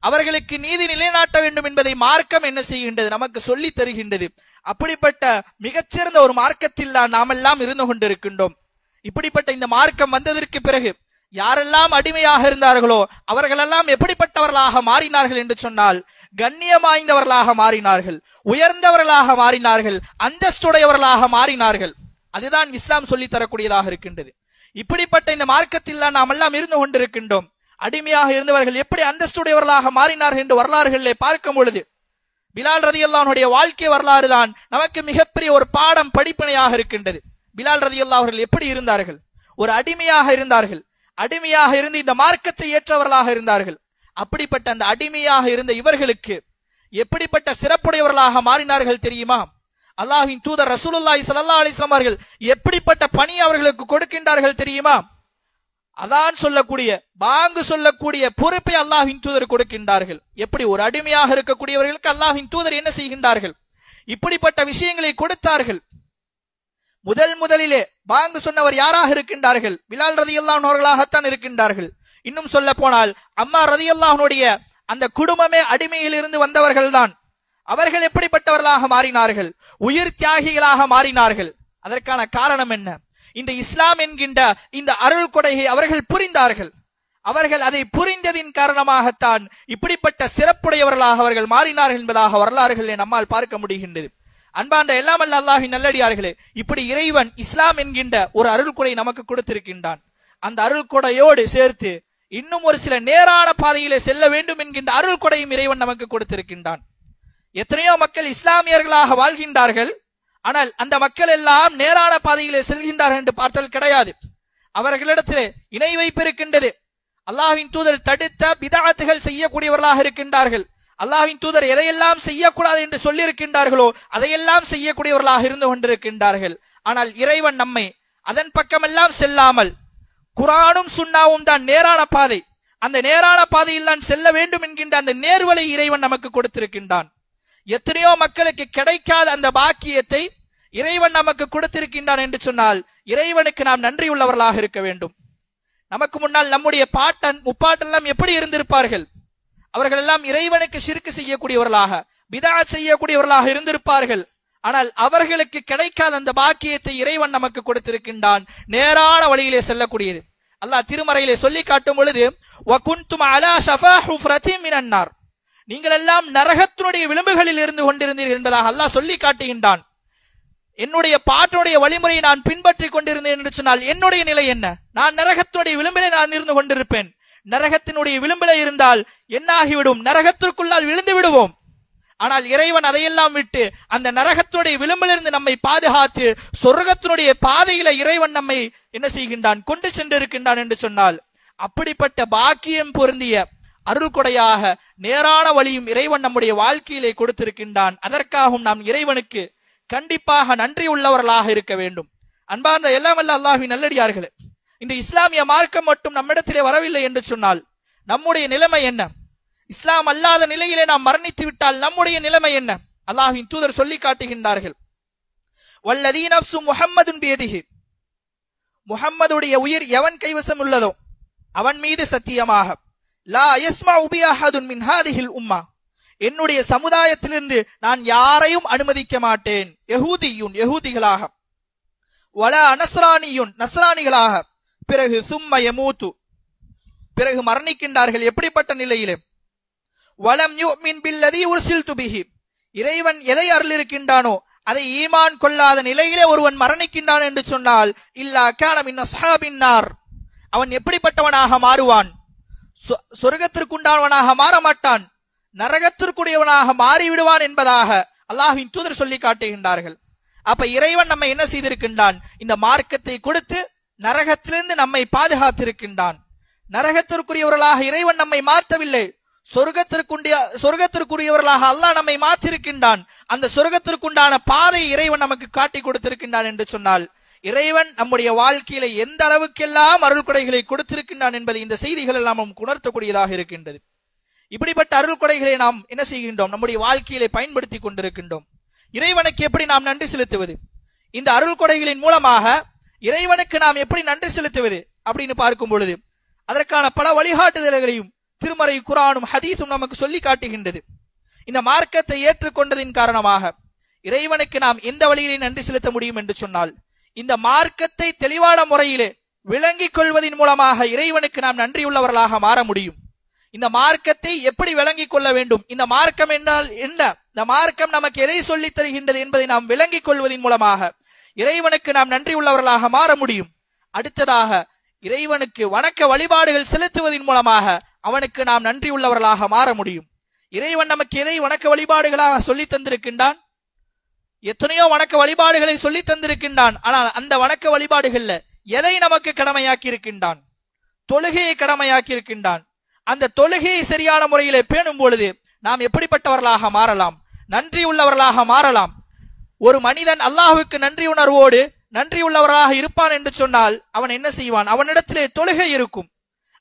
அவர்களுக்கு நீதி நிலைநாட்ட வேண்டும் என்பதை மார்க்கம் என்ன செய்கின்றது? நமக்கு சொல்லி தருகின்றது. அப்படிப்பட்ட மிகச்சிறந்த ஒரு மார்க்கத்தில் தான் நாமெல்லாம் இருந்து கொண்டிருக்கின்றோம். இப்படிப்பட்ட இந்த மார்க்கம் வந்ததற்கு பிறகு யாரெல்லாம் அடிமையாக இருந்தார்களோ அவர்களெல்லாம் எப்படிப்பட்டவர்களாக மாறினார்கள் என்று சொன்னால் கண்ணியம் வாய்ந்தவர்களாக மாறினார்கள், உயர்ந்தவர்களாக மாறினார்கள், அந்தஸ்துடையவர்களாக மாறினார்கள். அதுதான் இஸ்லாம் சொல்லி தரக்கூடியதாக இருக்கின்றது. இப்படிப்பட்ட இந்த மார்க்கத்தில் தான் நாம் எல்லாம் இருந்து கொண்டிருக்கின்றோம். அடிமையாக இருந்தவர்கள் எப்படி அந்தஸ்துடையவர்களாக மாறினார்கள் என்று வரலாறுகளிலே பார்க்கும் பொழுது பிலால் ரலியல்லாஹு அன்ஹுடைய வாழ்க்கை வரலாறு தான் நமக்கு மிகப்பெரிய ஒரு பாடம், படிப்பினையாக இருக்கின்றது. பிலால் ரலியல்லாஹு அவர்கள் எப்படி இருந்தார்கள்? ஒரு அடிமையாக இருந்தார்கள். அடிமையாக இருந்து இந்த மார்க்கத்தை ஏற்றவர்களாக இருந்தார்கள். அப்படிப்பட்ட அந்த அடிமையாக இருந்த இவர்களுக்கு எப்படிப்பட்ட சிறப்புடையவர்களாக மாறினார்கள் தெரியுமா? அல்லாஹ்வின் தூதர் ரசூலுல்லாஹி ஸல்லல்லாஹு அலைஹி வஸல்லம் அவர்கள் எப்படிப்பட்ட பணி அவர்களுக்கு கொடுக்கின்றார்கள் தெரியுமா? அதான் சொல்லக்கூடிய, பாங்கு சொல்லக்கூடிய பொறுப்பை அல்லாஹ்வின் தூதர் கொடுக்கின்றார்கள். எப்படி ஒரு அடிமையாக இருக்கக்கூடியவர்களுக்கு அல்லாஹ்வின் தூதர் என்ன செய்கின்றார்கள்? இப்படிப்பட்ட விஷயங்களை கொடுத்தார்கள். முதலிலே பாங்கு சொன்னவர் யாராக இருக்கின்றார்கள்? பிலால் ரலியல்லாஹு அன்ஹு அவர்களாகத்தான் இருக்கின்றார்கள். இன்னும் சொல்ல போனால் அம்மார் ரலியல்லாஹு அன்ஹுடைய அந்த குடும்பமே அடிமையில் இருந்து வந்தவர்கள் தான். அவர்கள் எப்படிப்பட்டவர்களாக மாறினார்கள்? உயிர் தியாகிகளாக மாறினார்கள். அதற்கான காரணம் என்ன? இந்த இஸ்லாம் என்கின்ற இந்த அருள் கொடையை அவர்கள் புரிந்தார்கள். அவர்கள் அதை புரிந்ததின் காரணமாகத்தான் இப்படிப்பட்ட சிறப்புடையவர்களாக அவர்கள் மாறினார்கள் என்பதாக வரலாறுகளை நம்மால் பார்க்க முடிகின்றது. அன்பார்ந்த எல்லாம் அல்ல அல்லாஹ்வின் நல்லடியார்களே, இப்படி இறைவன் இஸ்லாம் என்கின்ற ஒரு அருள் கொடை நமக்கு கொடுத்திருக்கின்றான். அந்த அருள் கொடையோடு சேர்த்து இன்னும் ஒரு சில நேரான பாதையிலே செல்ல வேண்டும் என்கின்ற அருள் கொடையும் இறைவன் நமக்கு கொடுத்திருக்கின்றான். எத்தனையோ மக்கள் இஸ்லாமியர்களாக வாழ்கின்றார்கள். ஆனால் அந்த மக்கள் எல்லாம் நேரான பாதையிலே செல்கின்றார்கள் என்று பார்த்தால் கிடையாது. அவர்களிடத்திலே இணை வைப்பு இருக்கின்றது. அல்லாஹ்வின் தூதர் தடுத்த பிதஅத்துகள் செய்யக்கூடியவர்களாக இருக்கின்றார்கள். அல்லாஹ்வின் தூதர் எதையெல்லாம் செய்யக்கூடாது என்று சொல்லி இருக்கின்றார்களோ அதையெல்லாம் செய்யக்கூடியவர்களாக இருந்து கொண்டிருக்கின்றார்கள். ஆனால் இறைவன் நம்மை அதன் பக்கமெல்லாம் செல்லாமல் குர்ஆனும் சுன்னாவும் தான் நேரான பாதை, அந்த நேரான பாதையில் தான் செல்ல வேண்டும் என்கின்ற அந்த நேர்வழி இறைவன் நமக்கு கொடுத்திருக்கின்றான். எத்தனையோ மக்களுக்கு கிடைக்காத அந்த பாக்கியத்தை இறைவன் நமக்கு கொடுத்திருக்கின்றான் என்று சொன்னால் இறைவனுக்கு நாம் நன்றி உள்ளவர்களாக இருக்க வேண்டும். நமக்கு முன்னால் நம்முடைய பாட்டன் முப்பாட்டெல்லாம் எப்படி இருந்திருப்பார்கள்? அவர்கள் எல்லாம் இறைவனுக்கு ஷிர்க் செய்யக்கூடியவர்களாக, பிதஅத் செய்யக்கூடியவர்களாக இருந்திருப்பார்கள். ஆனால் அவர்களுக்கு கிடைக்காத அந்த பாக்கியத்தை இறைவன் நமக்கு கொடுத்திருக்கின்றான், நேரான வழியிலே செல்லக்கூடியது. அல்லாஹ் திருமறையிலே சொல்லி காட்டும் பொழுது வகுன்தும் அலா ஷஃபா ஹுஃப்ரத்தின் மினன் நார், நீங்கள் எல்லாம் நரகத்தினுடைய விளிம்புகளில் இருந்து கொண்டிருந்தீர்கள் என்பதாக அல்லாஹ் சொல்லி காட்டுகின்றான். என்னுடைய பாட்டனுடைய வழிமுறையை நான் பின்பற்றி கொண்டிருந்தேன் என்று சொன்னால் என்னுடைய நிலை என்ன? நான் நரகத்தினுடைய விளிம்பிலே நான் இருந்து கொண்டிருப்பேன். நரகத்தினுடைய விளிம்பிலே இருந்தால் என்ன ஆகிவிடும்? நரகத்திற்குள்ளால் விழுந்து விடுவோம். ஆனால் இறைவன் அதையெல்லாம் விட்டு அந்த நரகத்தினுடைய விளிம்பிலிருந்து நம்மை பாதுகாத்து சொர்க்கத்தினுடைய பாதையில இறைவன் நம்மை என்ன செய்கின்றான்? கொண்டு சென்றிருக்கின்றான் என்று சொன்னால் அப்படிப்பட்ட பாக்கியம் பொருந்திய அருள் கொடையாக நேரான வழியும் இறைவன் நம்முடைய வாழ்க்கையிலே கொடுத்திருக்கின்றான். அதற்காகவும் நாம் இறைவனுக்கு கண்டிப்பாக நன்றி உள்ளவர்களாக இருக்க வேண்டும். அன்பார்ந்த எல்லாம் வல்ல அல்லாஹ்வின் நல்லடியார்களே, இந்த இஸ்லாமிய மார்க்கம் மட்டும் நம்மிடத்திலே வரவில்லை என்று சொன்னால் நம்முடைய நிலைமை என்ன? இஸ்லாம் அல்லாத நிலையிலே நாம் மரணித்து விட்டால் நம்முடைய நிலைமை என்ன? அல்லாஹ்வின் தூதர் சொல்லி காட்டுகின்றார்கள், வல்லதீ நஃப்சு முஹம்மதுன் பியதிஹி, முஹம்மதுடைய உயிர் எவன் கைவசம் உள்ளதோ அவன் மீது சத்தியமாக, லா யஸ்மஉ பி அஹதுன் மின் ஹாதிஹில் உம்மா, என்னுடைய சமுதாயத்திலிருந்து நான் யாரையும் அனுமதிக்க மாட்டேன், யஹூதியுன் யஹூதிகளாக, வலா நஸ்ரானியுன் நஸ்ரானிகளாக, பிறகு சும்ம யமூத்து, பிறகு மரணிக்கின்றார்கள். எப்படிப்பட்ட நிலையிலே? வலம் யுமின் பில்லதி உர்சில்து பிஹி, இறைவன் எதை அருளிருக்கின்றானோ அதை ஈமான் கொள்ளாத நிலையிலே ஒருவன் மரணிக்கின்றான் என்று சொன்னால் இல்லா கான மின் அஸ்ஹாபின் நார், அவன் எப்படிப்பட்டவனாக மாறுவான்? சொர்க்கத்திற்குண்டானவனாக மாறமாட்டான், நரகத்திற்குரியவனாக மாறிவிடுவான் என்பதாக அல்லாஹ்வின் தூதர் சொல்லி காட்டுகின்றார்கள். அப்ப இறைவன் நம்மை என்ன செய்திருக்கின்றான்? இந்த மார்க்கத்தை கொடுத்து நரகத்திலிருந்து நம்மை பாதுகாத்திருக்கின்றான். நரகத்திற்குரியவர்களாக இறைவன் நம்மை மாற்றவில்லை, சொர்க்கத்திற்குரியவர்களாக அல்லாஹ் நம்மை மாற்றிருக்கின்றான். அந்த சொர்க்கத்திற்குண்டான பாதை இறைவன் நமக்கு காட்டி கொடுத்திருக்கின்றான் என்று சொன்னால் இறைவன் நம்முடைய வாழ்க்கையில எந்த அளவுக்கெல்லாம் அருள் கொடைகளை கொடுத்திருக்கின்றான் என்பதை இந்த செய்திகள் எல்லாம் நமக்கு உணர்த்தக்கூடியதாக இருக்கின்றது. இப்படிப்பட்ட அருள் கொடைகளை நாம் என்ன செய்கின்றோம்? நம்முடைய வாழ்க்கையிலே பயன்படுத்தி கொண்டிருக்கின்றோம். இறைவனுக்கு எப்படி நாம் நன்றி செலுத்துவது? இந்த அருள் கொடைகளின் மூலமாக இறைவனுக்கு நாம் எப்படி நன்றி செலுத்துவது அப்படின்னு பார்க்கும் பொழுது அதற்கான பல வழிகாட்டுதல்களையும் திருமறை குர்ஆனும் ஹதீஸும் நமக்கு சொல்லி காட்டுகின்றது. இந்த மார்க்கத்தை ஏற்றுக்கொண்டதின் காரணமாக இறைவனுக்கு நாம் எந்த வழியிலே நன்றி செலுத்த முடியும் என்று சொன்னால் இந்த மார்க்கத்தை தெளிவான முறையிலே விளங்கிக் கொள்வதன் மூலமாக இறைவனுக்கு நாம் நன்றியுள்ளவர்களாக மாற முடியும். இந்த மார்க்கத்தை எப்படி விளங்கிக் கொள்ள வேண்டும், இந்த மார்க்கம் என்றால் என்ன, இந்த மார்க்கம் நமக்கு எதை சொல்லித் தருகின்றது என்பதை நாம் விளங்கிக் கொள்வதன் மூலமாக இறைவனுக்கு நாம் நன்றியுள்ளவர்களாக மாற முடியும். அடுத்ததாக இறைவனுக்கு வணக்க வழிபாடுகள் செலுத்துவதன் மூலமாக அவனுக்கு நாம் நன்றியுள்ளவர்களாக மாற முடியும். இறைவன் நமக்கு எதை வணக்க வழிபாடுகளாக சொல்லி தந்திருக்கின்றான்? எத்தனையோ வணக்க வழிபாடுகளை சொல்லி தந்திருக்கின்றான். ஆனால் அந்த வணக்க வழிபாடுகள்ல எதை நமக்கு கடமையாக்கி இருக்கின்றான்? தொழுகையை கடமையாக்கி இருக்கின்றான். அந்த தொழுகையை சரியான முறையிலே பேணும் பொழுது நாம் எப்படிப்பட்டவர்களாக மாறலாம்? நன்றி உள்ளவர்களாக மாறலாம். ஒரு மனிதன் அல்லாஹ்வுக்கு நன்றி உணர்வோடு நன்றி உள்ளவராக இருப்பான் என்று சொன்னால் அவன் என்ன செய்வான்? அவனிடத்திலே தொழுகை இருக்கும்,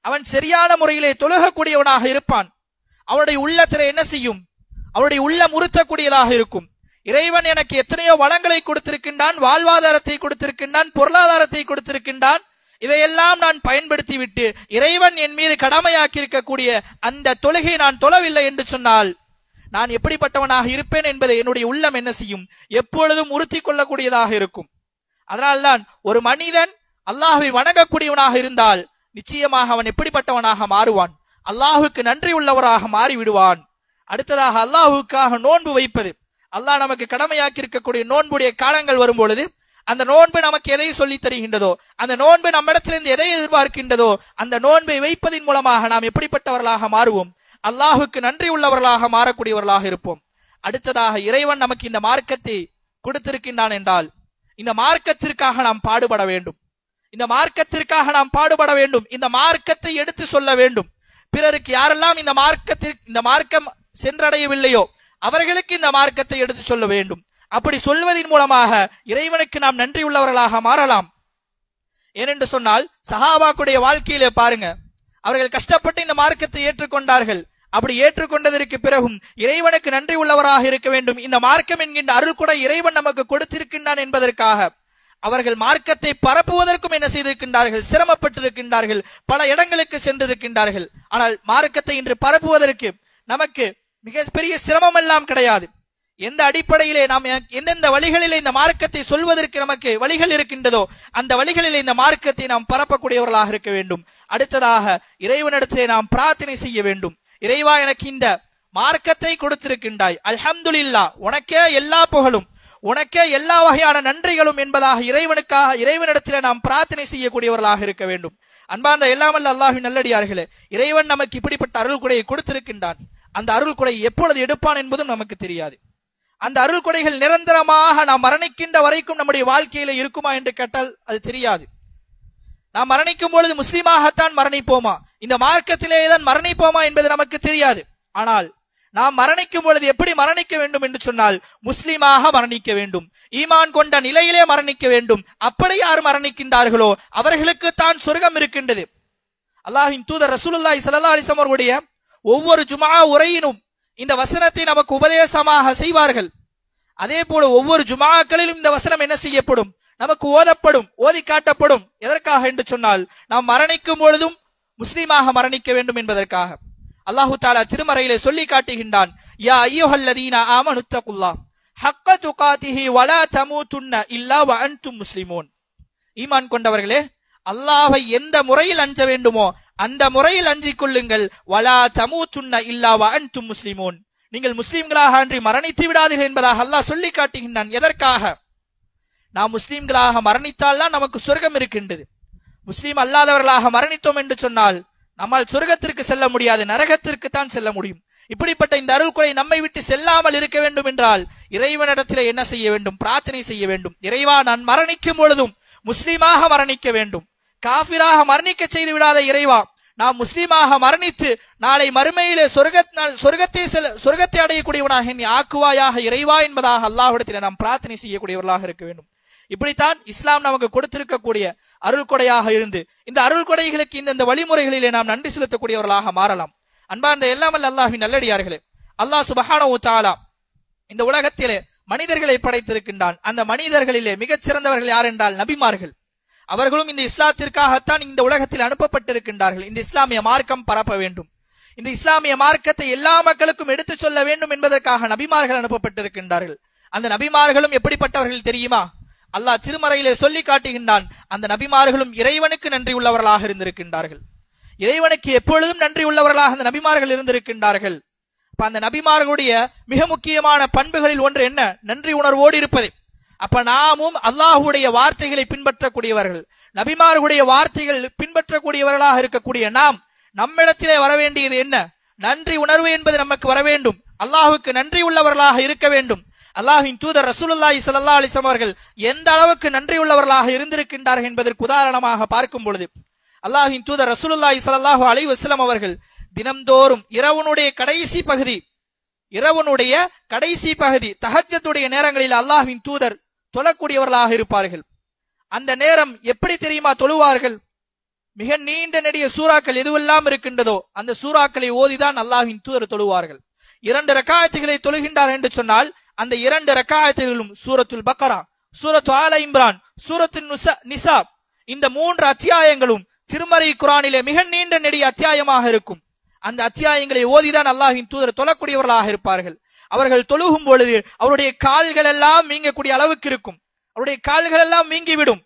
அவன் சரியான முறையிலே தொழுகக்கூடியவனாக இருப்பான். அவனுடைய உள்ளத்திலே என்ன செய்யும்? அவனுடைய உள்ளம் உறுத்தக்கூடியதாக இருக்கும். இறைவன் எனக்கு எத்தனையோ வளங்களை கொடுத்திருக்கின்றான், வாழ்வாதாரத்தை கொடுத்திருக்கின்றான், பொருளாதாரத்தை கொடுத்திருக்கின்றான், இதையெல்லாம் நான் பயன்படுத்தி விட்டு இறைவன் என் மீது கடமையாக்கி இருக்கக்கூடிய அந்த தொழுகை நான் தொழவில்லை என்று சொன்னால் நான் எப்படிப்பட்டவனாக இருப்பேன் என்பதை என்னுடைய உள்ளம் என்ன செய்யும்? எப்பொழுதும் உறுத்தி கொள்ளக்கூடியதாக இருக்கும். அதனால்தான் ஒரு மனிதன் அல்லாஹ்வை வணங்கக்கூடியவனாக இருந்தால் நிச்சயமாக அவன் எப்படிப்பட்டவனாக மாறுவான்? அல்லாஹுக்கு நன்றி உள்ளவராக மாறிவிடுவான். அடுத்ததாக அல்லாஹுக்காக நோன்பு வைப்பது. அல்லாஹ் நமக்கு கடமையாக்கி இருக்கக்கூடிய நோன்புடைய காலங்கள் வரும் பொழுது அந்த நோன்பு நமக்கு எதை சொல்லி தருகின்றதோ, அந்த நோன்பு நம்மிடத்திலிருந்து எதை எதிர்பார்க்கின்றதோ அந்த நோன்பை வைப்பதன் மூலமாக நாம் எப்படிப்பட்டவர்களாக மாறுவோம்? அல்லாஹுக்கு நன்றி உள்ளவர்களாக மாறக்கூடியவர்களாக இருப்போம். அடுத்ததாக இறைவன் நமக்கு இந்த மார்க்கத்தை கொடுத்திருக்கின்றான் என்றால் இந்த மார்க்கத்திற்காக நாம் பாடுபட வேண்டும். இந்த மார்க்கத்திற்காக நாம் பாடுபட வேண்டும். இந்த மார்க்கத்தை எடுத்து சொல்ல வேண்டும். பிறருக்கு யாரெல்லாம் இந்த மார்க்கம் சென்றடையவில்லையோ அவர்களுக்கு இந்த மார்க்கத்தை எடுத்து சொல்ல வேண்டும். அப்படி சொல்வதன் மூலமாக இறைவனுக்கு நாம் நன்றி உள்ளவர்களாக மாறலாம். ஏனென்று சொன்னால் சஹாபாக்குடைய வாழ்க்கையிலே பாருங்க, அவர்கள் கஷ்டப்பட்டு இந்த மார்க்கத்தை ஏற்றுக்கொண்டார்கள். அப்படி ஏற்றுக்கொண்டதற்கு பிறகும் இறைவனுக்கு நன்றி உள்ளவராக இருக்க வேண்டும். இந்த மார்க்கம் என்கின்ற அருள் கூட இறைவன் நமக்கு கொடுத்திருக்கின்றான் என்பதற்காக அவர்கள் மார்க்கத்தை பரப்புவதற்கும் என்ன செய்திருக்கின்றார்கள்? சிரமப்பட்டிருக்கின்றார்கள், பல இடங்களுக்கு சென்றிருக்கின்றார்கள். ஆனால் மார்க்கத்தை இன்று பரப்புவதற்கு நமக்கு மிகப்பெரிய சிரமம் எல்லாம் கிடையாது. எந்த அடிப்படையிலே நாம் எந்தெந்த வழிகளிலே இந்த மார்க்கத்தை சொல்வதற்கு நமக்கு வழிகள் இருக்கின்றதோ அந்த வழிகளிலே இந்த மார்க்கத்தை நாம் பரப்பக்கூடியவர்களாக இருக்க வேண்டும். அடுத்ததாக இறைவனிடத்திலே நாம் பிரார்த்தனை செய்ய வேண்டும். இறைவா, எனக்கு இந்த மார்க்கத்தை கொடுத்திருக்கின்றாய், அல்ஹம்துலில்லாஹ், உனக்கே எல்லா புகழும், உனக்கே எல்லா வகையான நன்றிகளும் என்பதாக இறைவனிடத்திலே நாம் பிரார்த்தனை செய்யக்கூடியவர்களாக இருக்க வேண்டும். அன்பார்ந்த எல்லாமல்ல அல்லாஹ்வின் நல்லடியார்களே, இறைவன் நமக்கு இப்படிப்பட்ட அருள் கொடையை கொடுத்திருக்கின்றான். அந்த அருள் கொடை எப்பொழுது எடுப்பான் என்பதும் நமக்கு தெரியாது. அந்த அருள் கொடைகள் நிரந்தரமாக நாம் மரணிக்கின்ற வரைக்கும் நம்முடைய வாழ்க்கையில இருக்குமா என்று கேட்டால் அது தெரியாது. நாம் மரணிக்கும் பொழுது முஸ்லீமாகத்தான் மரணிப்போமா, இந்த மார்க்கத்திலேயே தான் மரணிப்போமா என்பது நமக்கு தெரியாது. ஆனால் நாம் மரணிக்கும் பொழுது எப்படி மரணிக்க வேண்டும் என்று சொன்னால் முஸ்லீமாக மரணிக்க வேண்டும், ஈமான் கொண்ட நிலையிலே மரணிக்க வேண்டும். அப்படி யார் மரணிக்கின்றார்களோ அவர்களுக்கு தான் சொர்க்கம் இருக்கின்றது. அல்லாஹ்வின் தூதர் ரசூலுல்லாஹி ஸல்லல்லாஹு அலைஹி வஸல்லம் அவர்களுடைய ஒவ்வொரு ஜும்ஆ உரையினும் இந்த வசனத்தை நமக்கு உபதேசமாக செய்வார்கள். அதே போல ஒவ்வொரு ஜும்ஆக்களிலும் இந்த வசனம் என்ன செய்யப்படும்? நமக்கு ஓதப்படும், ஓதி காட்டப்படும். எதற்காக என்று சொன்னால் நாம் மரணிக்கும் பொழுதும் முஸ்லீமாக மரணிக்க வேண்டும் என்பதற்காக. அல்லாஹு தஆலா திருமறையிலே சொல்லி காட்டுகின்றான், யா அய்யுஹல்லதீன ஆமனுத்தகுல்லாஹ் ஹக்க துகாத்திஹி வலா தமூதுன்ன இல்லா வஅன்தும் முஸ்லிமூன். ஈமான் கொண்டவர்களே, அல்லாஹ்வை எந்த முறையில் அஞ்ச வேண்டுமோ அந்த முறையில் அஞ்சிக் கொள்ளுங்கள். வலா தமூதுன்ன இல்லா வ அன்தும் முஸ்லிமூன், நீங்கள் முஸ்லிம்களாக அன்றி மரணித்து விடாதீர்கள் என்பதாக அல்லாஹ் சொல்லி காட்டுகின்றான். எதற்காக? நாம் முஸ்லிம்களாக மரணித்தால் தான் நமக்கு சொர்க்கம் இருக்கின்றது. முஸ்லீம் அல்லாதவர்களாக மரணித்தோம் என்று சொன்னால் நம்மால் சொர்க்கத்திற்கு செல்ல முடியாது, நரகத்திற்கு தான் செல்ல முடியும். இப்படிப்பட்ட இந்த அருள் கொடை நம்மை விட்டு செல்லாமல் இருக்க வேண்டும் என்றால் இறைவனிடத்தில் என்ன செய்ய வேண்டும்? பிரார்த்தனை செய்ய வேண்டும். இறைவா, நான் மரணிக்கும் பொழுதும் முஸ்லீமாக மரணிக்க வேண்டும், காஃபிராக மரணிக்க செய்து விடாத இறைவா, நாம் முஸ்லீமாக மரணித்து நாளை மறுமையிலே சொர்க்கத்தை அடையக்கூடியவனாக என்னை ஆக்குவாயாக இறைவா என்பதாக அல்லாஹ்விடத்தில் நாம் பிரார்த்தனை செய்யக்கூடியவர்களாக இருக்க வேண்டும். இப்படித்தான் இஸ்லாம் நமக்கு கொடுத்திருக்கக்கூடிய அருள் கொடையாக இருந்து இந்த அருள் கொடைகளுக்கு இந்த வழிமுறைகளிலே நாம் நன்றி செலுத்தக்கூடியவர்களாக மாறலாம். அன்பார்ந்த எல்லாமல் அல்லாஹ்வின் நல்லடியார்களே, அல்லாஹ் சுப்ஹானஹு வ தஆலா இந்த உலகத்திலே மனிதர்களை படைத்திருக்கின்றான். அந்த மனிதர்களிலே மிகச் சிறந்தவர்கள் யார் என்றால் நபிமார்கள். அவர்களும் இந்த இஸ்லாத்திற்காகத்தான் இந்த உலகத்தில் அனுப்பப்பட்டிருக்கின்றார்கள். இந்த இஸ்லாமிய மார்க்கம் பரப்ப வேண்டும், இந்த இஸ்லாமிய மார்க்கத்தை எல்லா மக்களுக்கும் எடுத்துச் சொல்ல வேண்டும் என்பதற்காக நபிமார்கள் அனுப்பப்பட்டிருக்கின்றார்கள். அந்த நபிமார்களும் எப்படிப்பட்டவர்கள் தெரியுமா? அல்லாஹ் திருமறையிலே சொல்லி காட்டுகின்றான். அந்த நபிமார்களும் இறைவனுக்கு நன்றி உள்ளவர்களாக இருந்திருக்கின்றார்கள். இறைவனுக்கு எப்பொழுதும் நன்றி உள்ளவர்களாக அந்த நபிமார்கள் இருந்திருக்கின்றார்கள். அப்ப அந்த நபிமார்களுடைய மிக முக்கியமான பண்புகளில் ஒன்று என்ன? நன்றி உணர்வோடு இருப்பது. அப்ப நாமும் அல்லாஹுடைய வார்த்தைகளை பின்பற்றக்கூடியவர்கள், நபிமார்களுடைய வார்த்தைகள் பின்பற்றக்கூடியவர்களாக இருக்கக்கூடிய நாம் நம்மிடத்திலே வர வேண்டியது என்ன? நன்றி உணர்வு என்பது நமக்கு வர வேண்டும். அல்லாஹுக்கு நன்றி உள்ளவர்களாக இருக்க வேண்டும். அல்லாஹ்வின் தூதர் ரசூலுல்லாஹி ஸல்லல்லாஹு அலைஹி வஸல்லம் அவர்கள் எந்த அளவுக்கு நன்றி உள்ளவர்களாக இருந்திருக்கின்றார்கள் என்பதற்கு உதாரணமாக பார்க்கும் பொழுது, அல்லாஹ்வின் தூதர் ரசூலுல்லாஹி ஸல்லல்லாஹு அலைஹி வஸல்லம் அவர்கள் தினம்தோறும் இரவுனுடைய கடைசி பகுதி தஹஜ்ஜுடைய நேரங்களில் அல்லாஹ்வின் தூதர் தொழக்கூடியவர்களாக இருப்பார்கள். அந்த நேரம் எப்படி தெரியுமா தொழுவார்கள்? மிக நீண்ட நெடிய சூறாக்கள் எதுவெல்லாம் இருக்கின்றதோ அந்த சூறாக்களை ஓதிதான் அல்லாஹ்வின் தூதர் தொழுவார்கள். 2 ரக்காயத்துகளை தொழுகின்றார் என்று சொன்னால் அந்த 2 ரக்காயத்துகளும் சூரத்துல் பக்ரா, சூரத்து ஆல இம்ரான், சூரத்து நிசா, இந்த 3 அத்தியாயங்களும் திருமறை குர்ஆனிலே மிக நீண்ட நெடிய அத்தியாயமாக இருக்கும். அந்த அத்தியாயங்களை ஓதிதான் அல்லாஹ்வின் தூதர் தொழக்கூடியவர்களாக இருப்பார்கள். அவர்கள் தொழுகும் பொழுது அவருடைய கால்கள் எல்லாம் வீங்கக்கூடிய அளவுக்கு இருக்கும். அவருடைய கால்கள் எல்லாம் வீங்கிவிடும்.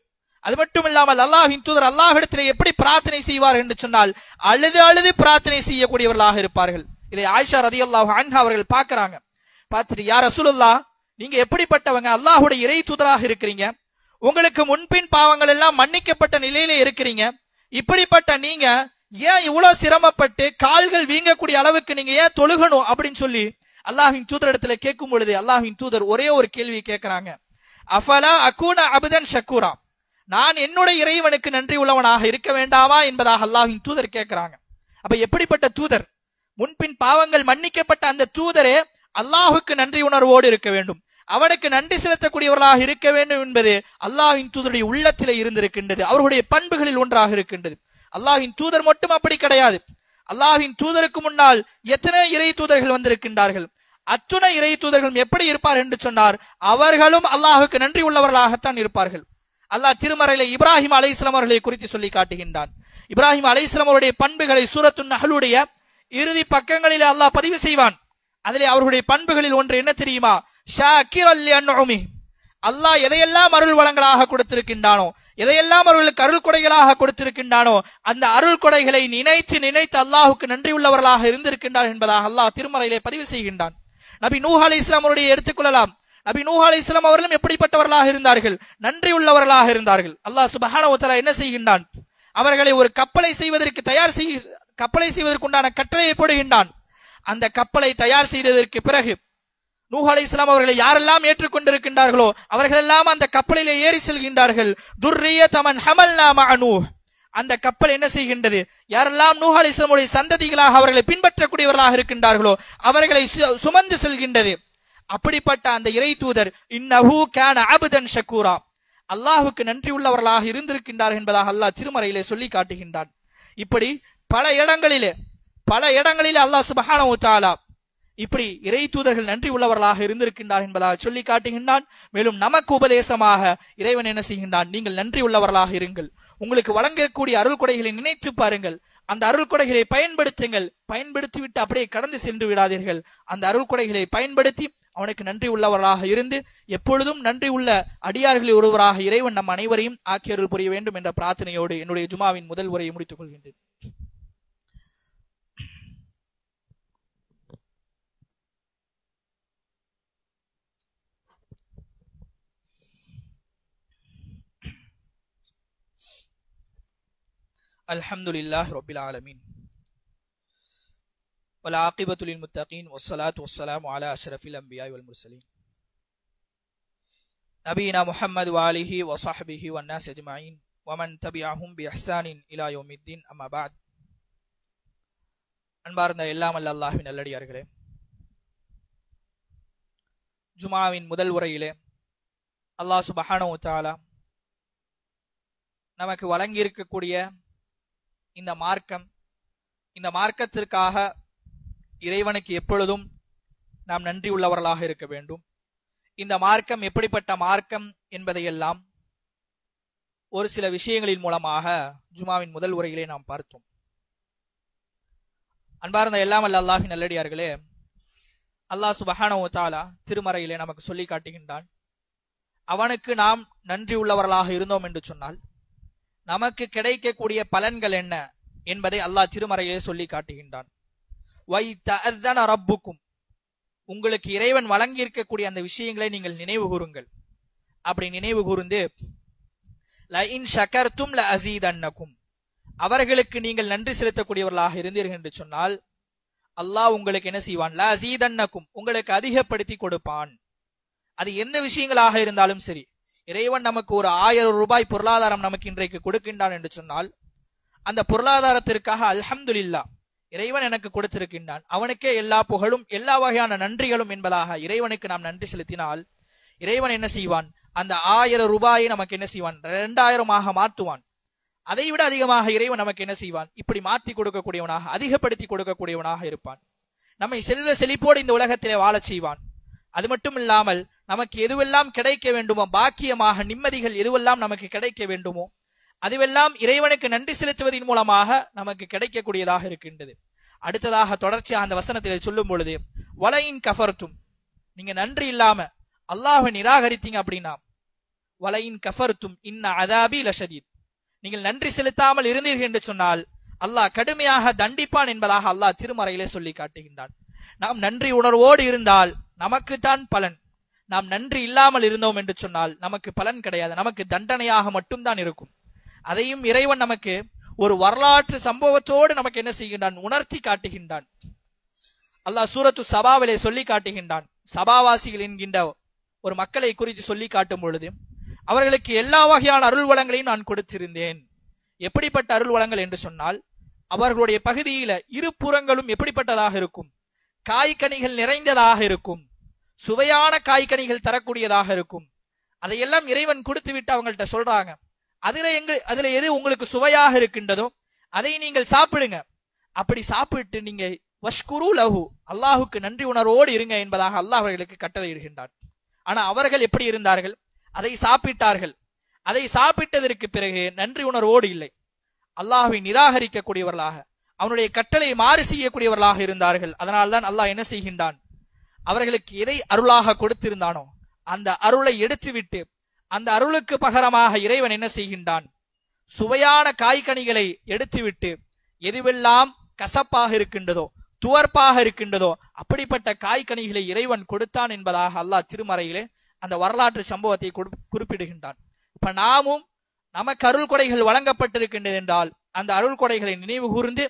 அது மட்டும் இல்லாமல் அல்லாஹ்வின் தூதர் அல்லாஹ்விடத்திலே எப்படி பிரார்த்தனை செய்வார் என்று சொன்னால் அழுது அழுது பிரார்த்தனை செய்யக்கூடியவர்களாக இருப்பார்கள். இதை ஆயிஷா ரலியல்லாஹு அன்ஹா அவர்கள் பார்க்கறாங்க. பார்த்துட்டு, யா ரசூலுல்லாஹ், நீங்க எப்படிப்பட்டவங்க? அல்லாஹ்வுடைய இறை தூதராக இருக்கிறீங்க, உங்களுக்கு முன்பின் பாவங்கள் எல்லாம் மன்னிக்கப்பட்ட நிலையிலே இருக்கிறீங்க, இப்படிப்பட்ட நீங்க ஏன் இவ்வளவு சிரமப்பட்டு கால்கள் வீங்கக்கூடிய அளவுக்கு நீங்க ஏன் தொழுகணும் அப்படின்னு சொல்லி அல்லாஹ்வின் தூதர் இடத்துல கேட்கும் பொழுது அல்லாஹ்வின் தூதர் ஒரே ஒரு கேள்வி கேட்கிறாங்க. அஃபலா அகூன அபதன் ஷக்கூரா, நான் என்னுடைய இறைவனுக்கு நன்றி உள்ளவனாக இருக்க வேண்டாமா என்பதாக அல்லாஹ்வின் தூதர் கேட்கிறாங்க. அப்ப எப்படிப்பட்ட தூதர்? முன்பின் பாவங்கள் மன்னிக்கப்பட்ட அந்த தூதரே அல்லாஹுக்கு நன்றி உணர்வோடு இருக்க வேண்டும், அவனுக்கு நன்றி செலுத்தக்கூடியவர்களாக இருக்க வேண்டும் என்பது அல்லாஹ்வின் தூதருடைய உள்ளத்திலே இருந்திருக்கின்றது, அவர்களுடைய பண்புகளில் ஒன்றாக இருக்கின்றது. அல்லாஹ்வின் தூதர் மட்டும் அப்படி கிடையாது. அல்லாஹ்வின் தூதருக்கு முன்னால் எத்தனை இறை தூதர்கள் வந்திருக்கின்றார்கள். அத்துணை இறை தூதர்களும் எப்படி இருப்பார் என்று சொன்னார், அவர்களும் அல்லாஹுக்கு நன்றி உள்ளவர்களாகத்தான் இருப்பார்கள். அல்லாஹ் திருமறையிலே இப்ராஹிம் அலைஹிஸ்ஸலாம் அவர்களை குறித்து சொல்லி காட்டுகின்றான். இப்ராஹிம் அலைஹிஸ்ஸலாம் அவருடைய பண்புகளை சூரத்து நஹ்லுடைய இறுதி பக்கங்களிலே அல்லாஹ் பதிவு செய்வான். அதிலே அவர்களுடைய பண்புகளில் ஒன்று என்ன தெரியுமா? ஷாக்கிரல் லிஅன்உமி, அல்லாஹ் எதையெல்லாம் அருள் வளங்களாக கொடுத்திருக்கின்றானோ, எதையெல்லாம் அவர்களுக்கு அருள் கொடைகளாக கொடுத்திருக்கின்றானோ அந்த அருள் கொடைகளை நினைத்து நினைத்து அல்லாஹுக்கு நன்றி உள்ளவர்களாக இருந்திருக்கின்றார் என்பதாக அல்லாஹ் திருமறையிலே பதிவு செய்கின்றான். நபி நூஹ் அலைஹிஸ்ஸலாம் அவருடைய எடுத்துக்கொள்ளலாம். நபி நூஹ் அலைஹிஸ்ஸலாம் அவர்களும் எப்படிப்பட்டவர்களாக இருந்தார்கள்? நன்றி உள்ளவர்களாக இருந்தார்கள். அல்லாஹ் சுப்ஹானஹு வ தஆலா என்ன செய்கின்றான்? அவர்களை ஒரு கப்பலை செய்வதற்குண்டான கட்டளையை போடுகின்றான். அந்த கப்பலை தயார் செய்ததற்கு பிறகு நூஹ் அலைஹிஸ்ஸலாம் அவர்களை யாரெல்லாம் ஏற்றுக்கொண்டிருக்கின்றார்களோ அவர்களெல்லாம் அந்த கப்பலிலே ஏறி செல்கின்றார்கள். துர்ரியதமன் ஹமல்னா மஅ நூஹ், அந்த கப்பல் என்ன செய்கின்றது? யாரெல்லாம் நூஹ் அலைஹிஸ்ஸலாமுடைய சந்ததிகளாக அவர்களை பின்பற்றக்கூடியவர்களாக இருக்கின்றார்களோ அவர்களை சுமந்து செல்கின்றது. அப்படிப்பட்ட அந்த இறை தூதர் இன்னஹு கான அப்தன் ஷக்கூரா, அல்லாஹுக்கு நன்றி உள்ளவர்களாக இருந்திருக்கின்றார் என்பதாக அல்லாஹ் திருமறையிலே சொல்லி காட்டுகின்றான். இப்படி பல இடங்களிலே அல்லாஹ் சுப்ஹானஹு வ தஆலா இப்படி இறை தூதர்கள் நன்றி உள்ளவர்களாக இருந்திருக்கின்றார் என்பதாக சொல்லி காட்டுகின்றான். மேலும் நமக்கு உபதேசமாக இறைவன் என்ன செய்கின்றான்? நீங்கள் நன்றி உள்ளவர்களாக இருங்கள், உங்களுக்கு வழங்கக்கூடிய அருள் கொடைகளை நினைத்து பாருங்கள், அந்த அருள் கொடைகளை பயன்படுத்துங்கள், பயன்படுத்திவிட்டு அப்படியே கடந்து சென்று விடாதீர்கள். அந்த அருள் கொடைகளை பயன்படுத்தி அவனுக்கு நன்றி உள்ளவராக இருந்து எப்பொழுதும் நன்றி உள்ள அடியார்களில் ஒருவராக இறைவன் நம் அனைவரையும் ஆக்கியருள் புரிய வேண்டும் என்ற பிரார்த்தனையோடு என்னுடைய ஜுமாவின் முதல் உரையை முடித்துக் கொள்கின்றேன். அல்ஹம்துலில்லாஹி ரப்பில் ஆலமீன் வல் ஆகிபத்து லில் முத்தகீன் வஸ்ஸலாத்து வஸ்ஸலாமு அலா அஷ்ரஃபில் அன்பியா வல் முர்சலீன் நபியினா முஹம்மது வ ஆலிஹி வ ஸஹ்பிஹி வன் நாஸ் அஜ்மஈன் வ மன் தபிஅஹும் பி இஹ்சானின் இலா யௌமித்தீன் அம்மா பஅத். அன்பார்ந்த எல்லாம் வல்ல அல்லாஹ்வின் நல்லடியார்களே, ஜுமாவின் முதல் உரையிலே அல்லாஹ் சுப்ஹானஹு வ தஆலா நமக்கு வழங்கி இருக்கக்கூடிய இந்த மார்க்கத்திற்காக இறைவனுக்கு எப்பொழுதும் நாம் நன்றி உள்ளவர்களாக இருக்க வேண்டும். இந்த மார்க்கம் எப்படிப்பட்ட மார்க்கம் என்பதையெல்லாம் ஒரு சில விஷயங்களின் மூலமாக ஜுமாவின் முதல் உரையிலே நாம் பார்த்தோம். அன்பார்ந்த எல்லாம் வல்ல அல்லாஹ்வின் நல்லடியார்களே, அல்லாஹ் சுப்ஹானஹு வ தஆலா திருமறையிலே நமக்கு சொல்லி காட்டுகின்றான், அவனுக்கு நாம் நன்றி உள்ளவர்களாக இருந்தோம் என்று சொன்னால் நமக்கு கிடைக்கக்கூடிய பலன்கள் என்ன என்பதை அல்லாஹ் திருமறையிலே சொல்லி காட்டுகின்றான். வைத்தஅذன ரப்புக்கும், உங்களுக்கு இறைவன் வழங்கி இருக்கக்கூடிய அந்த விஷயங்களை நீங்கள் நினைவு கூறுங்கள். அப்படி நினைவு கூர்ந்து லஇன் ஷகர்தும் லஅஸீதன்னகும், அவர்களுக்கு நீங்கள் நன்றி செலுத்தக்கூடியவர்களாக இருந்தீர்கள் என்று சொன்னால் அல்லாஹ் உங்களுக்கு என்ன செய்வான்? லஅஸீதன்னகும், உங்களுக்கு அதிகப்படுத்தி கொடுப்பான். அது எந்த விஷயங்களாக இருந்தாலும் சரி, இறைவன் நமக்கு ஒரு 1000 ரூபாய் பொருளாதாரம் நமக்கு இன்றைக்கு கொடுக்கின்றான் என்று சொன்னால் அந்த பொருளாதாரத்திற்காக அல்ஹம்துலில்லாஹ், இறைவன் எனக்கு கொடுத்திருக்கின்றான், அவனுக்கே எல்லா புகழும் எல்லா வகையான நன்றிகளும் என்பதாக இறைவனுக்கு நாம் நன்றி செலுத்தினால் இறைவன் என்ன செய்வான்? அந்த 1000 ரூபாயை நமக்கு என்ன செய்வான்? 2000 மாற்றுவான். அதைவிட அதிகமாக இறைவன் நமக்கு என்ன செய்வான்? இப்படி மாற்றி கொடுக்கக்கூடியவனாக, அதிகப்படுத்தி கொடுக்கக்கூடியவனாக இருப்பான். நம்மை செல்வ செழிப்போடு இந்த உலகத்திலே வாழச் செய்வான். அது மட்டும் இல்லாமல் நமக்கு எதுவெல்லாம் கிடைக்க வேண்டுமோ, பாக்கியமாக நிம்மதிகள் எதுவெல்லாம் நமக்கு கிடைக்க வேண்டுமோ அதுவெல்லாம் இறைவனுக்கு நன்றி செலுத்துவதன் மூலமாக நமக்கு கிடைக்கக்கூடியதாக இருக்கின்றது. அடுத்ததாக தொடர்ச்சியாக அந்த வசனத்தில் சொல்லும் பொழுது வலையின் கஃபர்தும், நீங்க நன்றி இல்லாம அல்லாஹ்வை நிராகரித்தீங்க அப்படின்னா வலையின் கஃபர்தும் இன்ன அதாபி லஷதீத், நீங்கள் நன்றி செலுத்தாமல் இருந்தீர்கள் என்று சொன்னால் அல்லாஹ் கடுமையாக தண்டிப்பான் என்பதாக அல்லாஹ் திருமறையிலே சொல்லி காட்டுகின்றான். நாம் நன்றி உணர்வோடு இருந்தால் நமக்குத்தான் பலன். நாம் நன்றி இல்லாமல் இருந்தோம் என்று சொன்னால் நமக்கு பலன் கிடையாது, நமக்கு தண்டனையாக மட்டும்தான் இருக்கும். அதையும் இறைவன் நமக்கு ஒரு வரலாற்று சம்பவத்தோடு நமக்கு என்ன செய்கின்றான்? உணர்த்தி காட்டுகின்றான். அல்லாஹ் சூரத்து சபாவிலே சொல்லி காட்டுகின்றான். சபாவாசிகள் என்கின்ற ஒரு மக்களை குறித்து சொல்லி காட்டும் பொழுது அவர்களுக்கு எல்லா வகையான அருள் வளங்களையும் நான் கொடுத்திருந்தேன். எப்படிப்பட்ட அருள் வளங்கள் என்று சொன்னால் அவர்களுடைய பகுதியில இரு புறங்களும் எப்படிப்பட்டதாக இருக்கும்? காய்கனிகள் நிறைந்ததாக இருக்கும், சுவையான காய்கனிகள் தரக்கூடியதாக இருக்கும். அதையெல்லாம் இறைவன் கொடுத்து விட்டு அவங்கள்ட்ட சொல்றாங்க, அதுல எது உங்களுக்கு சுவையாக இருக்கின்றதோ அதை நீங்கள் சாப்பிடுங்க. அப்படி சாப்பிட்டு நீங்க வஷ்குரு லஹு, அல்லாஹுக்கு நன்றி உணர்வோடு இருங்க என்பதாக அல்லாஹ் அவர்களுக்கு கட்டளை இடுகின்றார். ஆனா அவர்கள் எப்படி இருந்தார்கள்? அதை சாப்பிட்டார்கள். அதை சாப்பிட்டதற்கு பிறகு நன்றி உணர்வோடு இல்லை, அல்லாஹ்வை நிராகரிக்கக்கூடியவர்களாக, அவனுடைய கட்டளை மாறு செய்யக்கூடியவர்களாக இருந்தார்கள். அதனால்தான் அல்லாஹ் என்ன செய்கின்றான்? அவர்களுக்கு எதை அருளாக கொடுத்திருந்தானோ அந்த அருளை எடுத்துவிட்டு அந்த அருளுக்கு பகரமாக இறைவன் என்ன செய்கின்றான்? சுவையான காய்கனிகளை எடுத்துவிட்டு எதுவெல்லாம் கசப்பாக இருக்கின்றதோ, துவர்ப்பாக இருக்கின்றதோ அப்படிப்பட்ட காய்கனிகளை இறைவன் கொடுத்தான் என்பதாக அல்லாஹ் திருமறையிலே அந்த வரலாற்று சம்பவத்தை குறிப்பிடுகின்றான். இப்ப நாமும் நமக்கு அருள் கொடைகள் வழங்கப்பட்டிருக்கின்றது என்றால் அந்த அருள் கொடைகளை நினைவு கூர்ந்து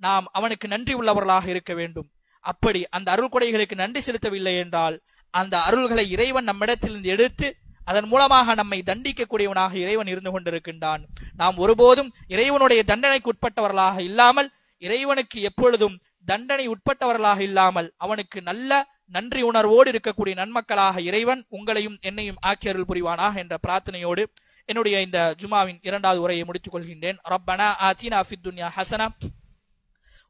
நாம் அவனுக்கு நன்றி உள்ளவர்களாக இருக்க வேண்டும். அப்படி அந்த அருள் கொடைகளுக்கு நன்றி செலுத்தவில்லை என்றால் அந்த அருள்களை இறைவன் நம்மிடத்திலிருந்து எடுத்து அதன் மூலமாக நம்மை தண்டிக்கக்கூடியவனாக இறைவன் இருந்து கொண்டிருக்கின்றான். நாம் ஒருபோதும் இறைவனுடைய தண்டனைக்கு உட்பட்டவர்களாக இல்லாமல், இறைவனுக்கு எப்பொழுதும் தண்டனை உட்பட்டவர்களாக இல்லாமல் அவனுக்கு நல்ல நன்றி உணர்வோடு இருக்கக்கூடிய நன்மக்களாக இறைவன் உங்களையும் என்னையும் ஆக்கி அருள் புரிவானாக என்ற பிரார்த்தனையோடு என்னுடைய இந்த ஜுமாவின் 2வது உரையை முடித்துக் கொள்கின்றேன். ரப்பனா ஆத்தினா ஃபித் துன்யா ஹஸனா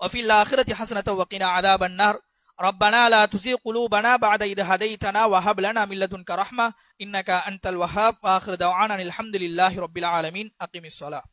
வஃபில் ஆখিরাতি ஹஸனத வகினா அஸாபன் நார். ربنا لا تزغ قلوبنا بعد إذ هديتنا وهب لنا من لدنك رحمة إنك أنت الوهاب. وآخر دعوانا الحمد لله رب العالمين. أقم الصلاة.